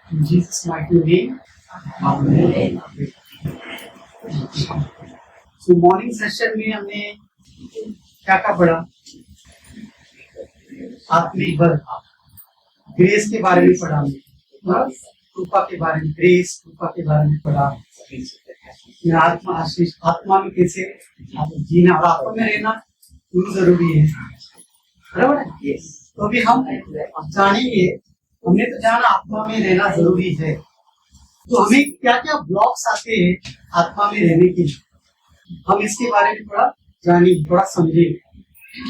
In Jesus' mighty name. Amen. So morning session में हमने क्या क्या पढ़ा? आत्मिक बल, ग्रेस के बारे में पढ़ा हमने, कृपा के बारे में, ग्रेस कृपा के बारे में पढ़ा। आत्मा आशीष, आत्मा में कैसे जीना और आत्मा में रहना क्यों जरूरी है, बराबर है? तो अभी हम जानेंगे, हमने तो जाना आत्मा में रहना जरूरी है, तो हमें क्या क्या ब्लॉक्स आते हैं आत्मा में रहने के लिए, हम इसके बारे में थोड़ा जानेंगे, थोड़ा समझेंगे,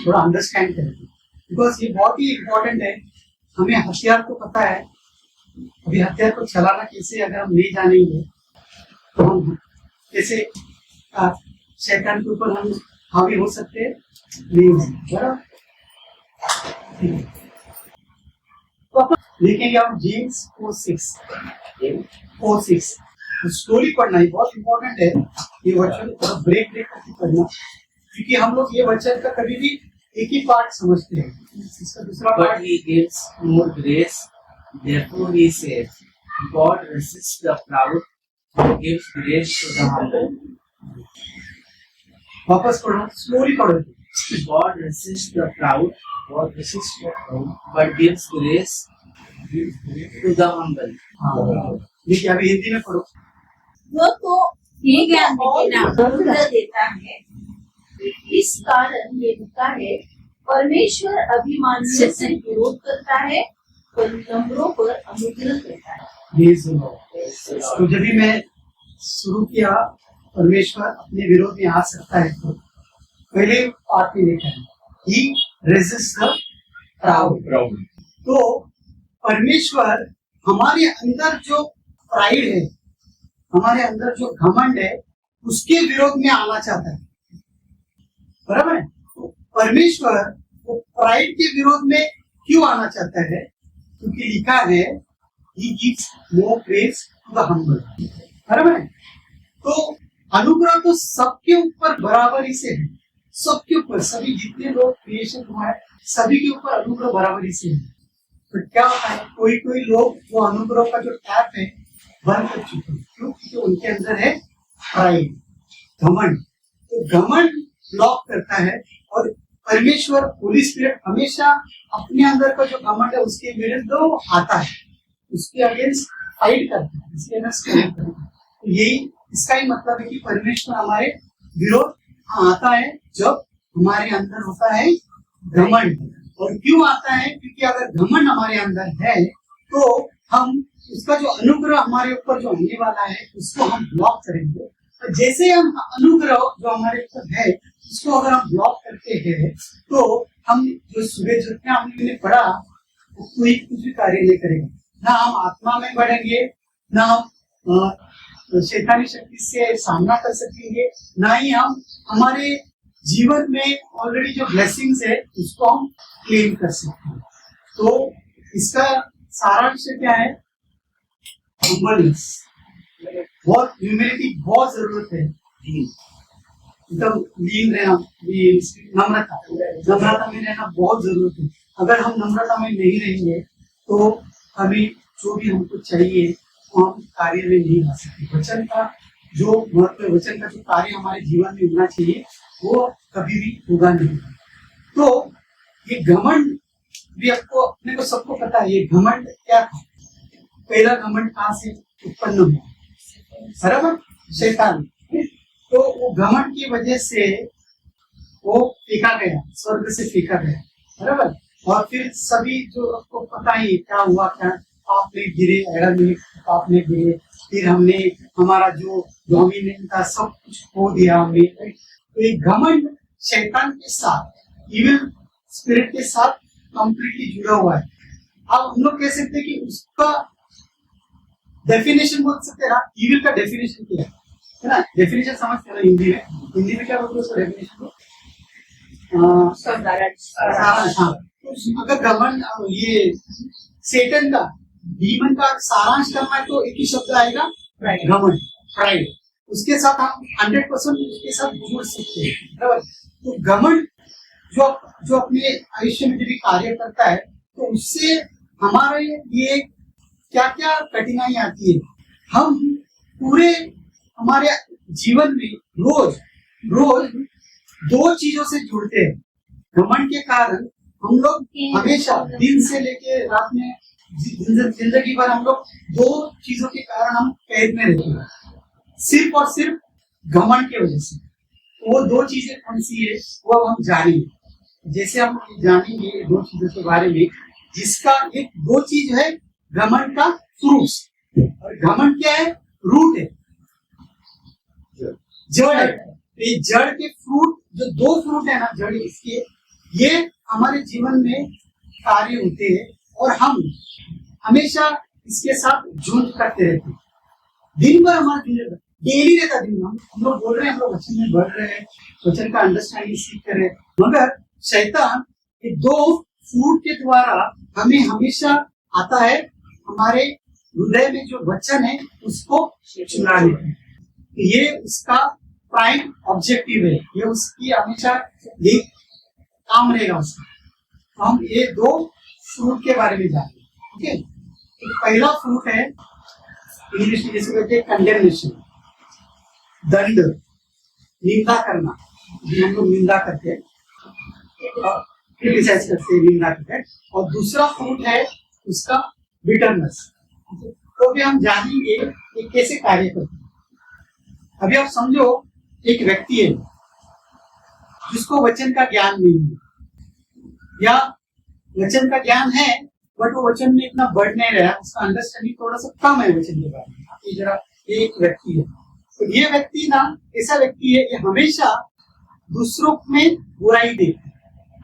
थोड़ा अंडरस्टैंड करेंगे, बिकॉज ये बहुत ही इम्पोर्टेंट है। हमें हथियार तो पता है, अभी हथियार को चलाना कैसे अगर हम नहीं जानेंगे तो हम कैसे शैतान के ऊपर हम हावी हो सकते हैं, नहीं हो सकते, बराबर? तो अपन देखेंगे हम जेम्स 4:6 स्टोरी पढ़ना ही बहुत इंपॉर्टेंट है। ये वचन थोड़ा ब्रेक करके पढ़ना, क्योंकि हम लोग ये वचन का कभी भी एक ही पार्ट समझते हैं, इसका दूसरा part. He gives more grace, therefore he says, God resists the proud, gives grace to the humble. वापस पढ़ो, स्लोली पढ़ो। God resists the proud, but gives grace to the humble. देखिए अभी हिंदी में पढ़ो। वो तो ये ज्ञान अनुग्रह देता है, इस कारण ये लिखा है, परमेश्वर अभिमानियों से विरोध करता है पर नम्रों पर अनुग्रह देता है। ये सुनो, तो जब भी मैं शुरू किया परमेश्वर अपने विरोध में आ सकता है, तो पहले पार्ट में लिखा है ही रेजिस्ट द प्राउड। तो परमेश्वर हमारे अंदर जो प्राइड है, हमारे अंदर जो घमंड है, उसके विरोध में आना चाहता है, बराबर है? तो परमेश्वर वो प्राइड के विरोध में क्यों आना चाहता है? क्योंकि लिखा है he gives more grace to the humble, बराबर है? तो अनुग्रह तो सबके ऊपर बराबरी से है, सबके ऊपर, सभी जितने लोग क्रिएशन हुआ है सभी के ऊपर अनुग्रह बराबरी से है। तो क्या होता है, कोई कोई लोग जो अनुग्रह का जो टैप है बंद कर चुके हैं, क्यों? क्योंकि उनके अंदर है प्राइड, घमंड। तो घमंड ब्लॉक करता है, और परमेश्वर होली स्पिरिट हमेशा अपने अंदर का जो घमंड है उसके विरुद्ध आता है, उसके अगेंस्ट फाइट करता है, इसके अगेंस्ट फाइट करता है। तो यही इसका ही मतलब है कि परमेश्वर हमारे विरोध आता है जब हमारे अंदर होता है घमंड। और क्यों आता है? क्योंकि अगर घमंड हमारे अंदर है तो हम उसका जो अनुग्रह हमारे ऊपर जो आने वाला है उसको हम ब्लॉक करेंगे। तो जैसे हम अनुग्रह जो हमारे ऊपर है उसको अगर हम ब्लॉक करते हैं तो हम जो सुबह जितना हमने पढ़ा वो कोई कुछ भी कार्य नहीं करेगा, ना हम आत्मा में बढ़ेंगे, ना हम शैतानी शक्ति से सामना कर सकेंगे, ना ही हम हमारे जीवन में ऑलरेडी जो ब्लेसिंग्स है उसको हम क्लेम कर सकते हैं। तो इसका सारांश क्या है? हम्बलनेस, बहुत ह्यूमिलिटी बहुत जरूरत है, एकदम लीन रहना, नम्रता में रहना बहुत जरूरत है। अगर हम नम्रता में नहीं रहेंगे तो हमें जो भी हमको चाहिए वो हम कार्य में नहीं ला सकते। वचन का जो महत्व, वचन का जो कार्य हमारे जीवन में होना चाहिए वो कभी भी होगा नहीं। तो ये घमंड भी आपको अपने को सबको पता है, ये घमंड क्या था? पहला घमंड कहाँ से उत्पन्न हुआ? बराबर, शैतान। तो वो घमंड की वजह से वो फेंका गया, स्वर्ग से फेंका गया, बराबर। और फिर सभी जो आपको पता ही क्या हुआ, क्या पाप में गिरे, एडम में पाप में गिरे, फिर हमने हमारा जो डोमिनेंट था सब कुछ खो दिया हमने। तो ये घमंड शैतान के साथ, इविल स्पिरिट के साथ कंप्लीटली जुड़ा हुआ है। अब हम लोग कह सकते हैं कि उसका डेफिनेशन बोल सकते हैं ना, इविल का डेफिनेशन क्या है ना? डेफिनेशन समझते हैं ना हिंदी में? हिंदी में क्या बोलते हैं उसका डेफिनेशन को? सारांश। हाँ, अगर घमंड, ये सेटन का, डीमन का सारांश करना है तो एक ही शब्द आएगा, घमंड, प्राइड। उसके साथ हम 100% उसके साथ जुड़ सकते हैं, बराबर। तो घमंड जो अपने आयुष्य में जो भी कार्य करता है तो उससे हमारे ये क्या क्या कठिनाई आती है। हम पूरे हमारे जीवन में रोज रोज दो चीजों से जुड़ते हैं। घमंड के कारण हम लोग हमेशा दिन से लेके रात में जिंदगी भर हम लोग दो चीजों के कारण हम कैद में रहते हैं, सिर्फ और सिर्फ घमंड की वजह से। वो दो चीजें कौन सी है वो अब हम जानेंगे। जैसे हम जानेंगे दो चीजों के बारे में, जिसका एक दो चीज है घमंड का फ्रूट, और घमंड क्या है, रूट है, जड़ है। ये जड़ के फ्रूट, जो दो फ्रूट है ना जड़ इसके, ये हमारे जीवन में कार्य होते हैं और हम हमेशा इसके साथ झूठ करते रहते हैं। दिन भर हमारा डेली रहता दिन में हम लोग बोल रहे हैं, हम लोग वचन में बढ़ रहे हैं, वचन का अंडरस्टैंडिंग सीख रहे हैं, मगर शैतान ये दो फ्रूट के द्वारा हमें हमेशा आता है हमारे हृदय में जो वचन है उसको चुराने का। ये उसका प्राइम ऑब्जेक्टिव है, ये उसकी हमेशा ये काम रहेगा उसका। तो हम ये दो फ्रूट के बारे में जानेंगे। ओके, तो पहला फ्रूट है इंग्लिश में जैसे कहते हैं कंडेमनेशन, दंड, निंदा करना। हम लोग निंदा करते हैं, क्रिटिसाइज करते हैं, निंदा करते हैं। और दूसरा फ्रूट है उसका बिटरनेस। तो भी हम जानेंगे कि कैसे कार्य करते हैं। अभी आप समझो एक व्यक्ति है जिसको वचन का ज्ञान नहीं है, या वचन का ज्ञान है बट वो वचन में इतना बढ़ नहीं रहा, उसका अंडरस्टैंडिंग थोड़ा सा कम है वचन के बारे में। ये जरा एक व्यक्ति है, तो ये व्यक्ति ना ऐसा व्यक्ति है ये हमेशा दूसरों में बुराई देखता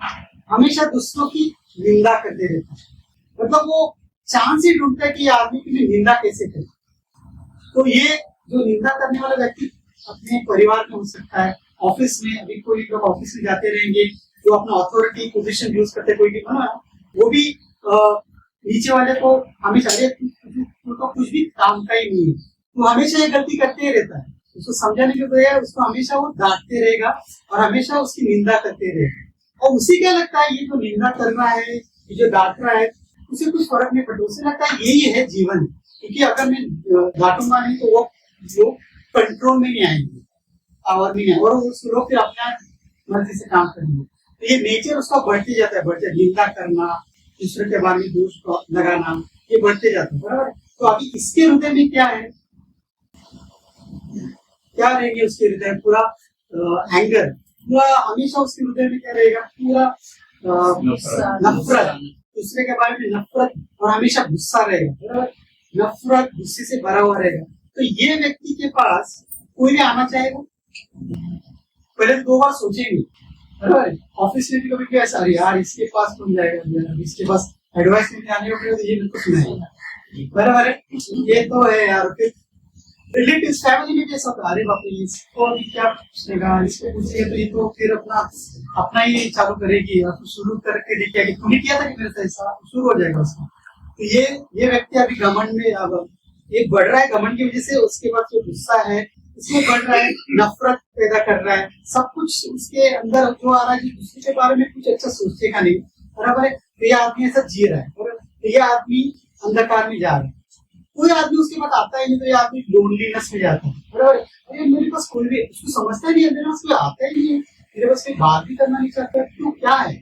है, हमेशा दूसरों की निंदा करते रहता है। मतलब वो चांस ही ढूंढता है कि आदमी की निंदा कैसे करे। तो ये जो निंदा करने वाला व्यक्ति अपने परिवार में हो सकता है, ऑफिस में, अभी कोई लोग ऑफिस में जाते रहेंगे जो अपना अथॉरिटी पोजीशन यूज करते, कोई भी वो भी नीचे वाले को हमेशा उनको कुछ भी काम का ही नहीं है, तो हमेशा ये गलती करते ही रहता है। उसको समझाने के बजाय उसको हमेशा वो डांटते रहेगा और हमेशा उसकी निंदा करते रहेगा। और उसे क्या लगता है ये जो निंदा कर रहा है, ये जो डांट रहा है, उसे कुछ फर्क नहीं पड़ता। उसे लगता है यही है जीवन, क्योंकि अगर मैं डांटूंगा नहीं तो वो कंट्रोल में नहीं आएंगे, पावर में नहीं आएंगे, और लोग फिर अपना मर्जी से काम करेंगे। तो ये नेचर उसका बढ़ते जाता है, बढ़ते निंदा करना, दूसरे के बारे में दोष लगाना, ये बढ़ते जाता है, बराबर। तो अभी इसके हृदय में क्या है, क्या रहेंगे उसके हृदय, पूरा एंगर, पूरा हमेशा उसके हृदय में क्या रहेगा, पूरा नफरत, दूसरे के बारे में नफरत, और हमेशा गुस्सा रहेगा, बराबर। नफरत, गुस्से से भरा हुआ रहेगा। तो ये व्यक्ति के पास कोई भी आना चाहेगा, पहले दो बार सोचेंगे, बराबर। ऑफिस में भी कभी क्या ऐसा, अरे यार इसके पास कौन जाएगा, इसके पास एडवाइस लेने आने को तो ये बिल्कुल सुनाएगा, बराबर है। ये तो है यार, फिर रिलेटिव फैमिली में कैसा होता है, अरे बाप रे इसको अभी क्या पूछेगा, इसको पूछेगा तो ये तो फिर अपना ही चालू करेगी, और शुरू करके देखिए कि तूने किया था कि मेरे से ऐसा, शुरू हो जाएगा उसका। तो ये व्यक्ति अभी घमंड में अब ये बढ़ रहा है, घमंड की वजह से उसके बाद जो गुस्सा है उसमें बढ़ रहा है, नफरत पैदा कर रहा है, सब कुछ उसके अंदर जो आ रहा है, दूसरे के बारे में कुछ अच्छा सोचेगा नहीं, बराबर है। तो ये आदमी ऐसा जी रहा है, तो ये आदमी अंधकार में जा रहा है। कोई आदमी उसके पास आता ही नहीं, तो ये आदमी लोनलीनेस में जाता है, बराबर। अरे मेरे पास कोई भी उसको समझता ही नहीं है, मेरे पास कोई आता ही नहीं है, मेरे पास कोई बात भी करना नहीं चाहता, क्यों, क्या है,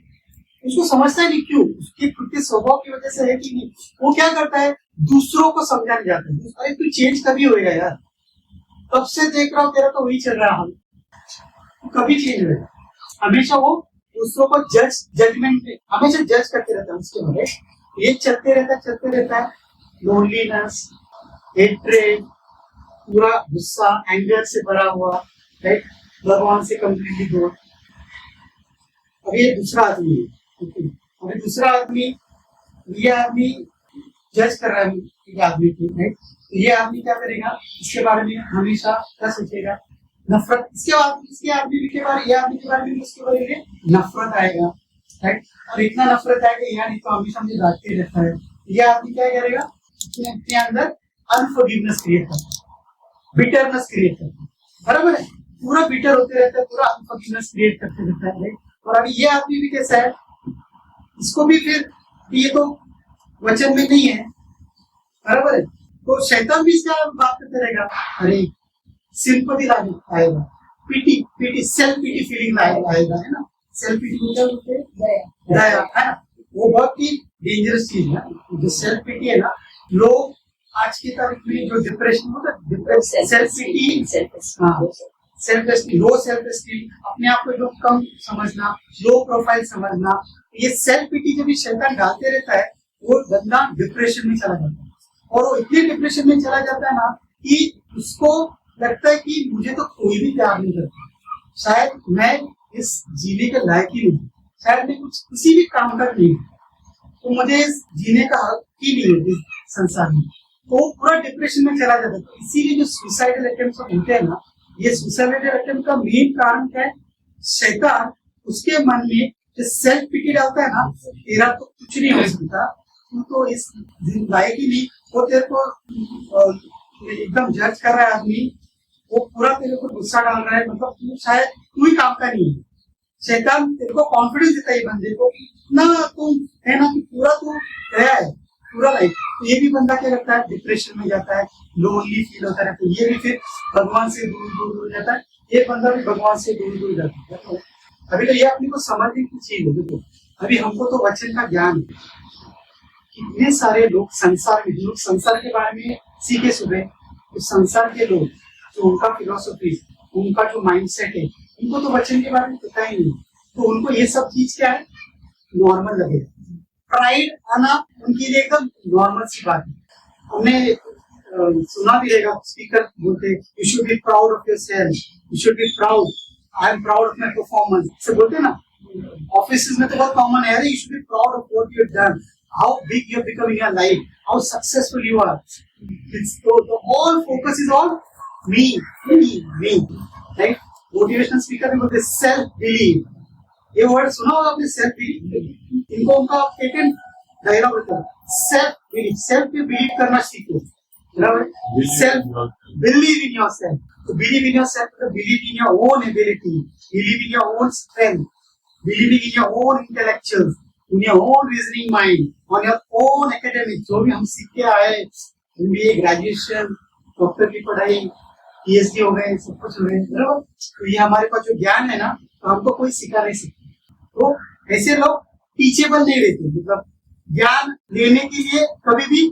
उसको समझता ही नहीं, क्यों, उसके खुद के स्वभाव की वजह से है कि नहीं। वो क्या करता है, दूसरों को समझाने जाता है, अरे तू चेंज कभी होएगा यार, कब से देख रहा हूँ तेरा तो वही चल रहा है, तो कभी चेंज होगा। हमेशा वो दूसरों को जजमेंट में हमेशा जज करते रहता है, उसके बारे ये चलते रहता है। लोनलीनेस, हेट्रेड, पूरा गुस्सा, एंगर से भरा हुआ, राइट, भगवान से कंप्लीटली दूर। अब ये दूसरा आदमी है, अभी दूसरा आदमी, ये आदमी जज कर रहा है एक आदमी की, राइट। तो ये आदमी क्या करेगा, इसके बारे में हमेशा क्या सोचेगा, नफरत। इसके आदमी के बारे, ये आदमी के बारे में उसके बारे में नफरत आएगा, राइट। और इतना नफरत आएगा यार, तो हमेशा मुझे डांटते रहता है। ये आदमी क्या करेगा, अपने अंदर अनफॉरगिवनेस क्रिएट करता है, बिटरनेस क्रिएट करता है, बराबर है। पूरा बिटर होते रहता है, पूरा अनफॉरगिवनेस क्रिएट करते रहता है, राइट। और अभी ये आदमी भी कैसा है, इसको भी फिर ये तो वचन में नहीं है, बराबर है। तो शैतान भी इसका बात करते रहेगा, अरे सिंपैथी आएगा, पीटी सेल्फ पीटी फीलिंग आएगा, है ना। सेल्फ पीटी को क्या बोलते हैं? दया, है ना। वो बहुत ही डेंजरस चीज है। जो सेल्फ पीटी है ना, लोग आज की तारीख में जो डिप्रेशन होता है, self PT, self esteem, low self esteem, अपने आप को जो कम समझना, लो प्रोफाइल समझना, ये सेल्फ पीटी जब भी शैतान डालते रहता है, वो बंदा डिप्रेशन में चला जाता है। और वो इतने डिप्रेशन में चला जाता है ना कि उसको लगता है कि मुझे तो कोई भी प्यार नहीं करता, शायद मैं इस जीने के लायक ही नहीं, शायद मैं कुछ किसी भी काम का नहीं हूँ, तो मुझे इस जीने का हक ही नहीं है इस संसार में। तो वो पूरा डिप्रेशन में चला जाता है। तो इसीलिए जो सुसाइडल अटेम्प्ट होते हैं ना, ये सुसाइडल अटेम्प्ट का मेन कारण क्या है? शैतान उसके मन में जो सेल्फ पिटी डालता है ना, तेरा तो कुछ नहीं हो सकता, तू तो इस लायक ही नहीं, वो तेरे को एकदम जज कर रहा है आदमी, वो पूरा तेरे को गुस्सा डाल रहा है, मतलब तू शायद तू ही काम का नहीं है। शैतान तेरे को कॉन्फिडेंस देता है बंदे को, ना तुम है ना कि पूरा तू गया है पूरा लाइफ। तो ये भी बंदा क्या करता है? डिप्रेशन में जाता है, लोनली फील होता है, तो ये भी फिर भगवान से दूर दूर हो जाता है। ये बंदा भी भगवान से दूर दूर जाता है। अभी तो ये अपने को समझने की चीज है। देखो अभी हमको तो वचन का ज्ञान है, कितने सारे लोग संसार में, जो संसार के बारे में सीखे सुबह, तो संसार के लोग जो उनका फिलोसफी, उनका जो माइंडसेट है, उनको तो वचन के बारे में पता ही नहीं। तो उनको ये सब चीज क्या है? नॉर्मल लगेगा। प्राइड आना उनके लिए एकदम नॉर्मल सी बात है। हमने सुना भी रहेगा, स्पीकर बोलते you should be proud of yourself, you should be proud, I am proud of my performance, से बोलते हैं ना। ऑफिस में तो बहुत कॉमन है, you should be proud of what you have done, how big you have become in your life, how successful you are. It's the all focus is on me, right? Motivational speaker भी बोलते self belief. ये word सुना होगा आपने, self belief। इनको उनका patent dialogue होता है, self belief, self पे बिलीव करना सीखो, बराबर? Self believe in yourself. तो believe in yourself मतलब believe in your own ability, believe in your own strength, believing in your own intellectuals, in your own reasoning mind, on your own academic, जो भी हम सीख के आए, MBA, graduation, doctor की पढ़ाई, PhD हो गए, सब कुछ हो गए, बराबर? तो ये हमारे पास जो ज्ञान है ना, तो हमको कोई सिखा नहीं सकता। तो ऐसे लोग टीचेबल नहीं रहते, मतलब ज्ञान लेने के लिए कभी भी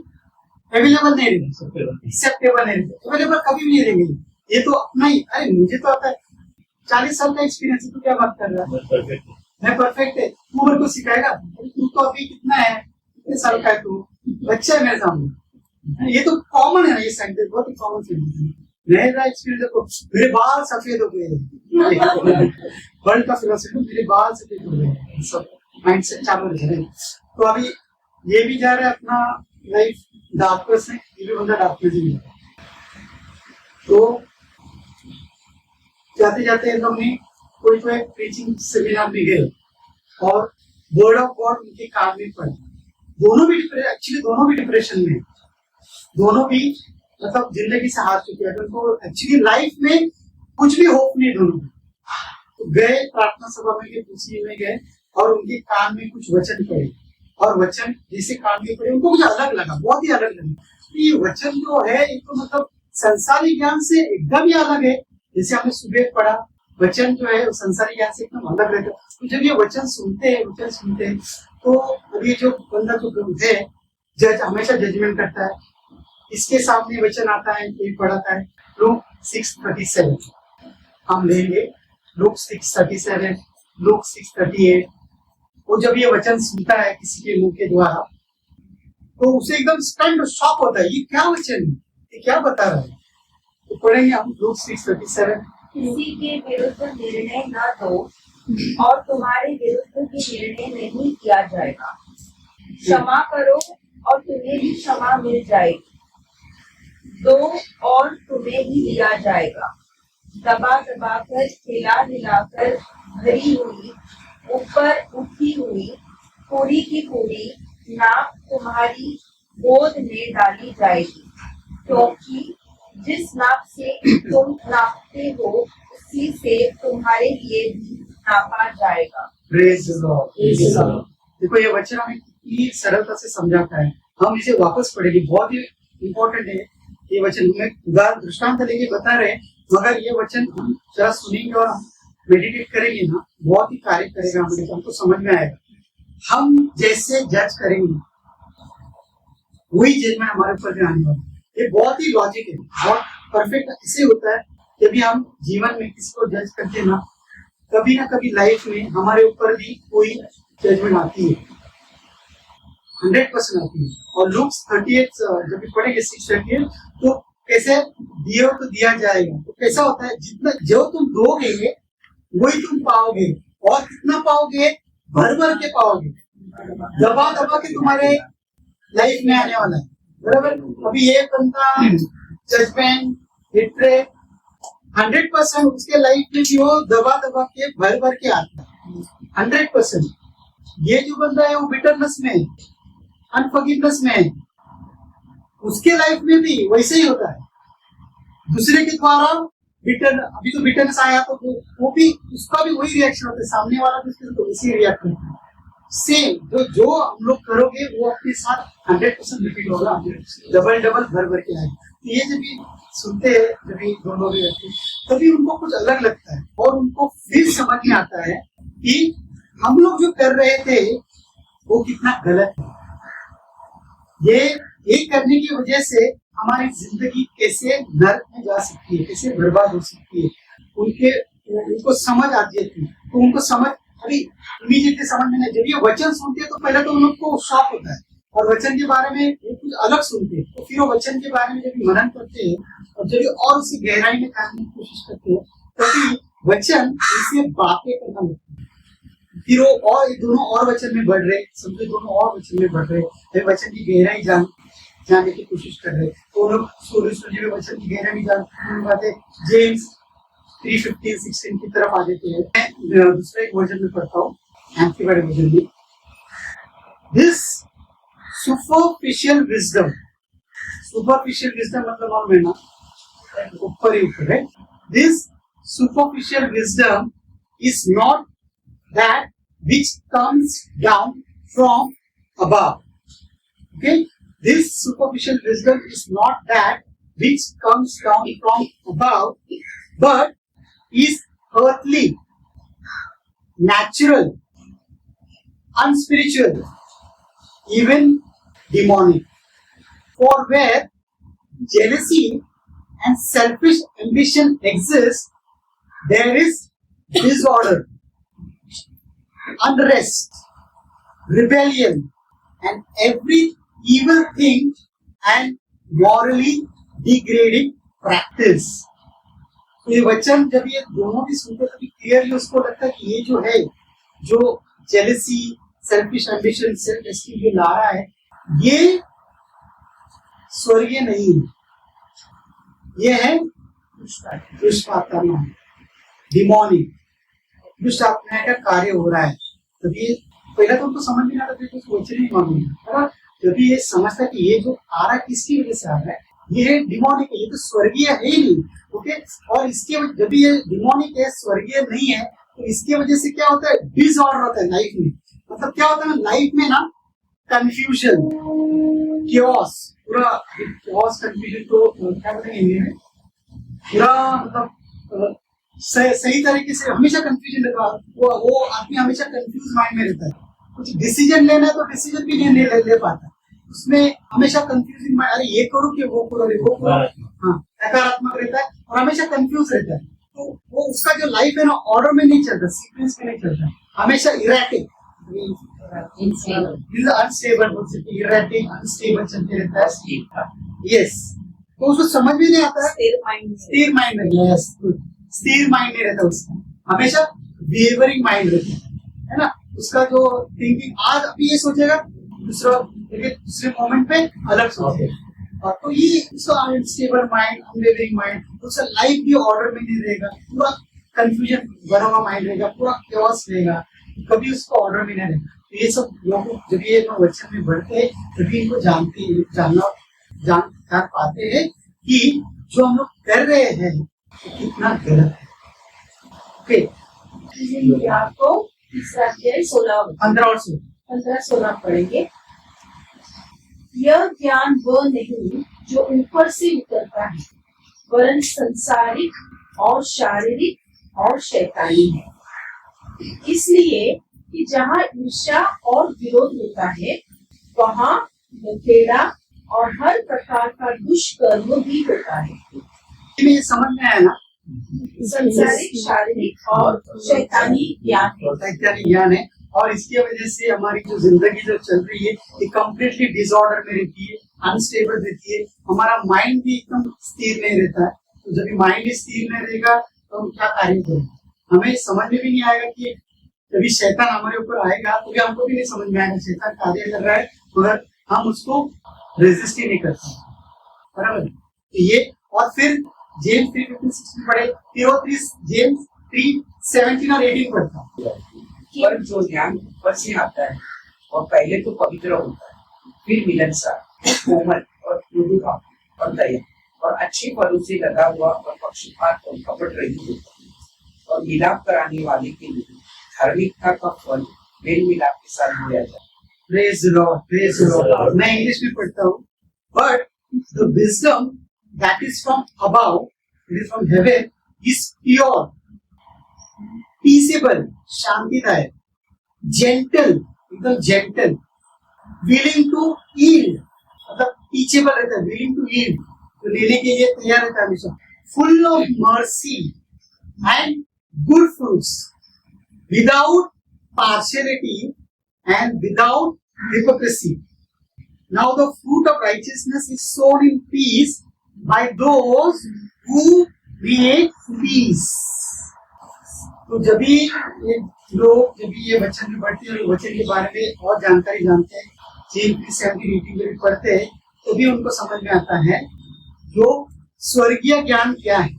अवेलेबल नहीं रहते, एक्सेप्टेबल नहीं रहते, अवेलेबल कभी भी नहीं रहेंगे। ये तो अपना ही, अरे मुझे तो आता है, 40 साल का एक्सपीरियंस है, तो क्या बात कर रहा है? मैं परफेक्ट है, तू मेरे को सिखाएगा? तू तो अभी कितना है, कितने साल का है, तू बच्चा है मेरे सामने। ये तो कॉमन है ना, ये सेंटेंस बहुत ही कॉमन सेंटेंस है। मेरा एक्सपीरियंस देखो, मेरे बाल सफेद हो गए, वर्ल्ड का फिलोसफी, मेरे बाल सफेद हो गए, सब माइंडसेट चालू रह रहे। तो अभी ये भी जा रहा है अपना लाइफ डॉक्टर से, ये भी बंदा डॉक्टर से मिला। तो जाते जाते इन लोग ने कोई प्रीचिंग सेमिनार में गए और वर्ड ऑफ गॉड उनके कान में पड़े। दोनों भी एक्चुअली दोनों भी डिप्रेशन में, दोनों भी मतलब जिंदगी से हार चुके हैं, उनको एक्चुअली लाइफ में कुछ भी होप नहीं दोनों। तो गए प्रार्थना सभा में गए, पूछने में गए और उनके कान में कुछ वचन पड़े, और वचन जैसे कान में पड़े उनको कुछ अलग लगा, बहुत ही अलग लगा। तो ये वचन जो है ये तो मतलब संसारी ज्ञान से एकदम ही अलग है। जैसे हमने सुबह पढ़ा, वचन जो है वो संसारी ज्ञान से एकदम अलग रहता है। तो जब ये वचन सुनते हैं तो अभी जो बंदा जो है जज हमेशा जजमेंट करता है, इसके सामने वचन आता है, कोई पढ़ाता है, लूक 6:37 हम लेंगे, लूक 6:37, लूक 6:38। वो जब ये वचन सुनता है किसी के मुंह के द्वारा, तो उसे एकदम स्टंट शॉक होता है, ये क्या वचन है, ये क्या बता रहा है। तो पढ़ेंगे हम लूक 6:37। किसी के विरुद्ध निर्णय न दो और तुम्हारे विरुद्ध भी निर्णय नहीं किया जाएगा। क्षमा करो और तुम्हें भी क्षमा मिल जाएगी। दो और तुम्हें ही दिया जाएगा। दबा दबा कर, हिला हिलाकर भरी हुई, ऊपर उठी हुई पूरी की पूरी नाप तुम्हारी गोद में डाली जाएगी, क्योंकि जिस नाप से तुम नापते हो उसी से तुम्हारे लिए भी नापा जाएगा। Praise the Lord. देखो ये वचन हमें कितनी सरलता से समझाता है। हम इसे वापस पढ़ेंगे, बहुत ही इम्पोर्टेंट है ये वचन। में उदाहरण दृष्टांत लेके बता रहे हैं, मगर ये वचन हम जरा सुनेंगे और हम मेडिटेट करेंगे ना, बहुत ही कार्य करेगा हमें, हमको समझ में आएगा। हम जैसे जज करेंगे वही जजमेंट हमारे ऊपर भी आने वाला है। ये बहुत ही लॉजिक है, बहुत परफेक्ट ऐसे होता है। जब भी हम जीवन में किसी को जज करते हैं ना कभी लाइफ में हमारे ऊपर भी कोई जजमेंट आती है, 100% आती है। और लुक 38 जब भी पढ़ेंगे 6:38, तो कैसे दियो तो दिया जाएगा। तो कैसा होता है, जितना जो तुम दोगे वही तुम पाओगे, और कितना पाओगे, भर भर के पाओगे, दबा दबा के तुम्हारे लाइफ में आने वाला है, बराबर। अभी ये बंदा जजमेंट हिटरेट 100% उसके लाइफ में भी वो दबा दबा के भर भर के आता है 100%। ये जो बंदा है वो बिटरनेस में, अनफॉरगिवनेस में, उसके लाइफ में भी वैसे ही होता है। दूसरे के द्वारा अभी तो बिटरनेस आया तो वो भी, उसका भी वही रिएक्शन होता है, सामने वाला भी उसके तो इसी रिएक्ट करता है। सेम जो हम लोग करोगे वो अपने साथ 100% रिपीट होगा, डबल भर भर के आएगा। तो ये जब भी सुनते हैं, जब भी दोनों भी रहते हैं, तभी उनको कुछ अलग लगता है, और उनको फिर समझ में आता है कि हम लोग जो कर रहे थे वो कितना गलत है। ये करने की वजह से हमारी जिंदगी कैसे नर्क में जा सकती है, कैसे बर्बाद हो सकती है, उनको समझ आती है। तो उनको समझ अभी इमीडिएटली समझ में नहीं। जब ये वचन सुनते हैं तो पहले तो उन लोग को शॉक होता है, और वचन के बारे में कुछ अलग सुनते हैं। तो फिर वो वचन के बारे में जब मनन करते हैं और जब और उसी गहराई में जानने की कोशिश करते हैं, तभी वचन इसे बातें करना लगता है। फिर वो और दोनों और वचन में बढ़ रहे, समझे, दोनों और वचन में बढ़ रहे, फिर वचन की गहराई जानने की कोशिश कर रहे। तो लोग वचन की गहराई जानते जेम्स 3:15-16 की तरफ आ जाते हैं। मैं दूसरा एक वर्जन में पढ़ता हूँ, एम्प्लीफाइड वर्जन में। दिस सुपरफिशियल विजडम मतलब मालूम है ना, ऊपर ही ऊपर है। This superficial wisdom is not that which comes down from above. Okay, this superficial wisdom is not that which comes down from above, but is earthly, natural, unspiritual, even demonic. For where jealousy and selfish ambition exist, there is disorder, unrest, rebellion, and every evil thing and morally degrading practice. तो ये वचन जब ये दोनों भी सुनते तभी clearly उसको लगता है कि ये जो है, जो jealousy, selfish ambition, self esteem जो ला रहा है, ये स्वर्गीय नहीं है, ये है दुष्ट आत्मा, डिमोनिक, दुष्ट आत्मा का कार्य हो रहा है। तभी पहले तो उनको समझ नहीं आता, कुछ वचन नहीं मालूम। जब ये समझता है कि ये जो आ रहा है किसकी वजह से आ रहा है, ये डिमोनिक है, ये तो स्वर्गीय है ही नहीं। ओके, और इसके जब ये डिमोनिक है, स्वर्गीय नहीं है, तो इसके वजह से क्या होता है, डिसऑर्डर होता है लाइफ में। मतलब क्या होता है ना, लाइफ में ना कंफ्यूजन, क्योस, पूरा क्योस, कंफ्यूजन को क्या बोलते हैं हिंदी में, पूरा मतलब सही तरीके से हमेशा कंफ्यूजन रहता है। वो आदमी हमेशा कंफ्यूज माइंड में रहता है। कुछ डिसीजन लेना है तो डिसीजन भी नहीं ले पाता, उसमें हमेशा कंफ्यूजिंग माइंड, अरे ये करूँ कि वो करूँ, हाँ, नकारात्मक रहता है और हमेशा कंफ्यूज रहता है। तो वो उसका जो लाइफ है ना, ऑर्डर में नहीं चलता, सीक्वेंस में नहीं चलता, हमेशा इरेटिक, अनस्टेबल बोल सकते, इरेटिक, अनस्टेबल चलते रहता है। यस, तो उसको समझ भी नहीं आता है, स्थिर माइंड रहता है, स्थिर माइंड नहीं रहता उसका, हमेशा वेवरिंग माइंड रहता है ना। उसका जो थिंकिंग आज अभी ये सोचेगा, दूसरे मोमेंट पे अलग सोचेगा, और तो ये उसका अनस्टेबल माइंड, अनवेवरिंग माइंड, उसका लाइफ भी ऑर्डर में नहीं रहेगा, पूरा कंफ्यूजन भरा हुआ माइंड रहेगा, पूरा क्योस रहेगा, कभी उसको ऑर्डर में नहीं रहेगा। तो ये सब लोग जब ये वचन में बढ़ते हैं तभी इनको जान पाते हैं कि जो हम लोग कर रहे हैं तो कितना गलत है। ओके, आपको तीसरा अध्याय 16 पढ़ेंगे। यह ज्ञान वह नहीं जो ऊपर से उतरता है, वरन संसारिक और शारीरिक और शैतानी है। इसलिए कि जहाँ ईर्ष्या और विरोध होता है, वहाँ बखेड़ा और हर प्रकार का दुष्कर्म भी होता है। ये समझ में आया ना? संसारिक, शारीरिक और शैतानी ज्ञान है। शैतानी ज्ञान है, और इसकी वजह से हमारी जो जिंदगी जो चल रही है ये कम्प्लीटली डिसऑर्डर में रहती है, अनस्टेबल रहती है। हमारा माइंड भी एकदम स्थिर नहीं रहता है। तो जब माइंड स्थिर नहीं रहेगा तो हम क्या कार्य करेंगे? हमें समझ में भी नहीं आएगा कि कभी शैतान हमारे ऊपर आएगा तो भी हमको भी नहीं समझ में आएगा शैतान कार्य कर रहा है, मगर हम उसको रेजिस्ट ही नहीं करते, बराबर? तो ये, और फिर जेम्स 3:15-16 पढ़े, फिर वो जेम्स 3:17 और 18 पढ़ता है। पर जो ज्ञान ऊपर से आता है और पहले तो पवित्र होता है, फिर मिलनसार, कोमल और मृदुभाव और दया और अच्छे फलों से लगा हुआ और पक्षपात और कपट रहित होता है, और मिलाप कराने वाले के लिए धार्मिकता का फल मेल मिलाप के साथ बोया जाता है। Praise the Lord, praise the Lord. मैं इंग्लिश में पढ़ता हूँ, but the wisdom that is from above, it is from heaven, is pure, peaceable, शांतिदायक, gentle, एकदम gentle, willing to yield, मतलब teachable रहता है, willing to yield, तो लेने के लिए तैयार रहता है हमेशा, full of mercy and good fruits, without partiality and without hypocrisy. Now the fruit of righteousness is sown in peace by those who create peace. तो जब भी ये लोग जब भी ये वचन में पढ़ते हैं और वचन के बारे में और जानकारी जानते हैं, जेम्स 3:17 में पढ़ते हैं, तो भी उनको समझ में आता है जो स्वर्गीय ज्ञान क्या है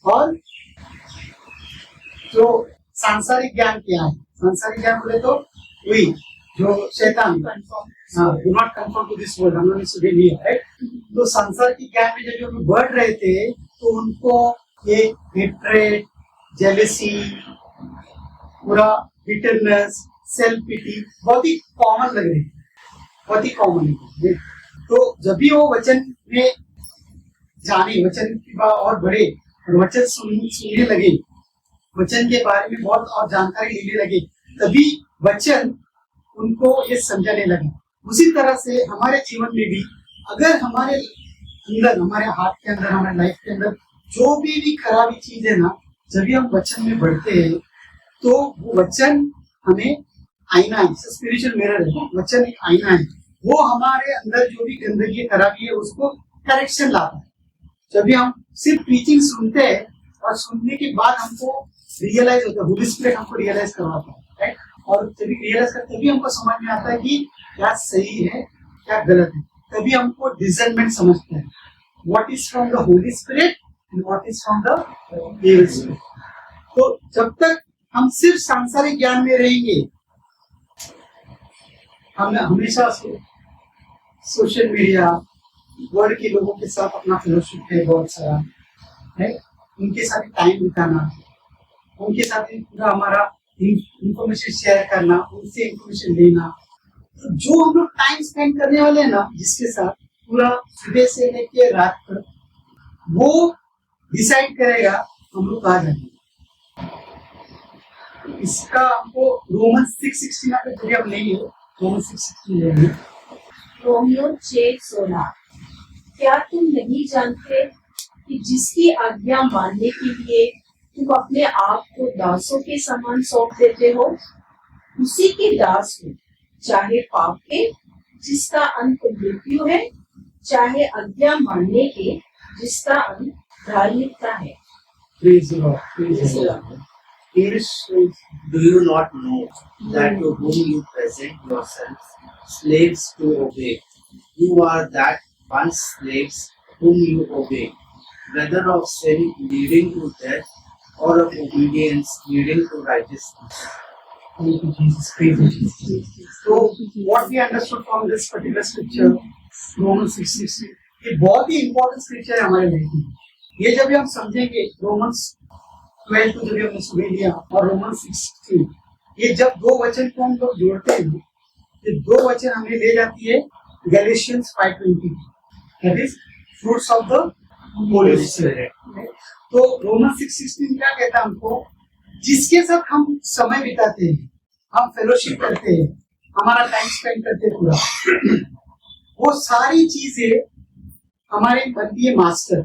और जो सांसारिक ज्ञान क्या है। सांसारिक ज्ञान बोले तो वही जो शैतान, do not conform to this world, हम लोगों ने सुबह लिया है। तो संसार की ज्ञान में जब लोग बढ़ रहे थे तो उनको ये हेट्रेड, जेलेसी, पूरा बिटरनेस, सेल्फ पिटी बहुत ही कॉमन लग रही है, बहुत ही कॉमन है। तो जब भी वो वचन में जाने, वचन की बात और बढ़े और वचन सुनने लगे, वचन के बारे में बहुत और जानकारी लेने लगे, तभी वचन उनको ये समझाने लगे। उसी तरह से हमारे जीवन में भी अगर हमारे अंदर, हमारे हाथ के अंदर, हमारे लाइफ के अंदर जो भी खराबी चीज है ना, जब भी हम वचन में बढ़ते हैं तो वो वचन हमें आईना है, स्पिरिचुअल मिरर है, वचन एक आईना है, वो हमारे अंदर जो भी गंदगी खराबी है उसको करेक्शन लाता है। जब भी हम सिर्फ टीचिंग सुनते हैं और सुनने के बाद हमको रियलाइज होता है, होली स्पिरिट हमको रियलाइज करवाता है, राइट? और जब रियलाइज करते तभी हमको समझ में आता है कि क्या सही है क्या गलत है, तभी हमको डिसर्नमेंट समझते हैं, what is from the holy spirit and what is from the evil spirit. तो जब तक हम सिर्फ सांसारिक ज्ञान में रहेंगे, हम हमेशा सोशल मीडिया, वर्ल्ड के लोगों के साथ अपना फेलोशिप है बहुत सारा, है, उनके साथ टाइम बिताना, उनके साथ पूरा हमारा इंफॉर्मेशन शेयर करना, उनसे इंफॉर्मेशन लेना, तो जो हम लोग टाइम स्पेंड करने वाले हैं ना, जिसके साथ पूरा सुबह से लेके रात तक, वो डिसाइड करेगा हम लोग कहाँ जाएंगे। इसका हमको रोमन 6:16 का जरिए हम लेंगे, रोमन 6:16 लेंगे। रोमियो 6:16, क्या तुम नहीं जानते कि जिसकी आज्ञा मानने के लिए तुम अपने आप को दासों के समान सौंप देते हो, उसी के दास हो, चाहे पाप के जिसका अंत मृत्यु है, चाहे आज्ञा मानने के जिसका अंत धार्मिकता है। Praise the Lord, praise the Lord. Do you not know that to whom you present yourselves slaves to obey, you are that one slaves whom you obey, whether of sin leading to death or of obedience leading to righteousness? Thank you, Jesus. Praise you, Jesus. So, what we understood from this particular scripture, Romans 6:16, ये बहुत ही important scripture है हमारे life में। ये जब भी हम समझेंगे, Romans 12 को जब भी हमने सुबह लिया और Romans 6:16, ये जब दो वचन को हम लोग जोड़ते हैं, ये दो वचन हमें ले जाती है Galatians 5:20, that is fruits of the holy spirit. तो रोमन 6:16 क्या कहता है हमको, जिसके साथ हम समय बिताते हैं, हम फेलोशिप करते हैं, हमारा टाइम स्पेंड करते हैं पूरा, वो सारी चीजें हमारी बनती है मास्टर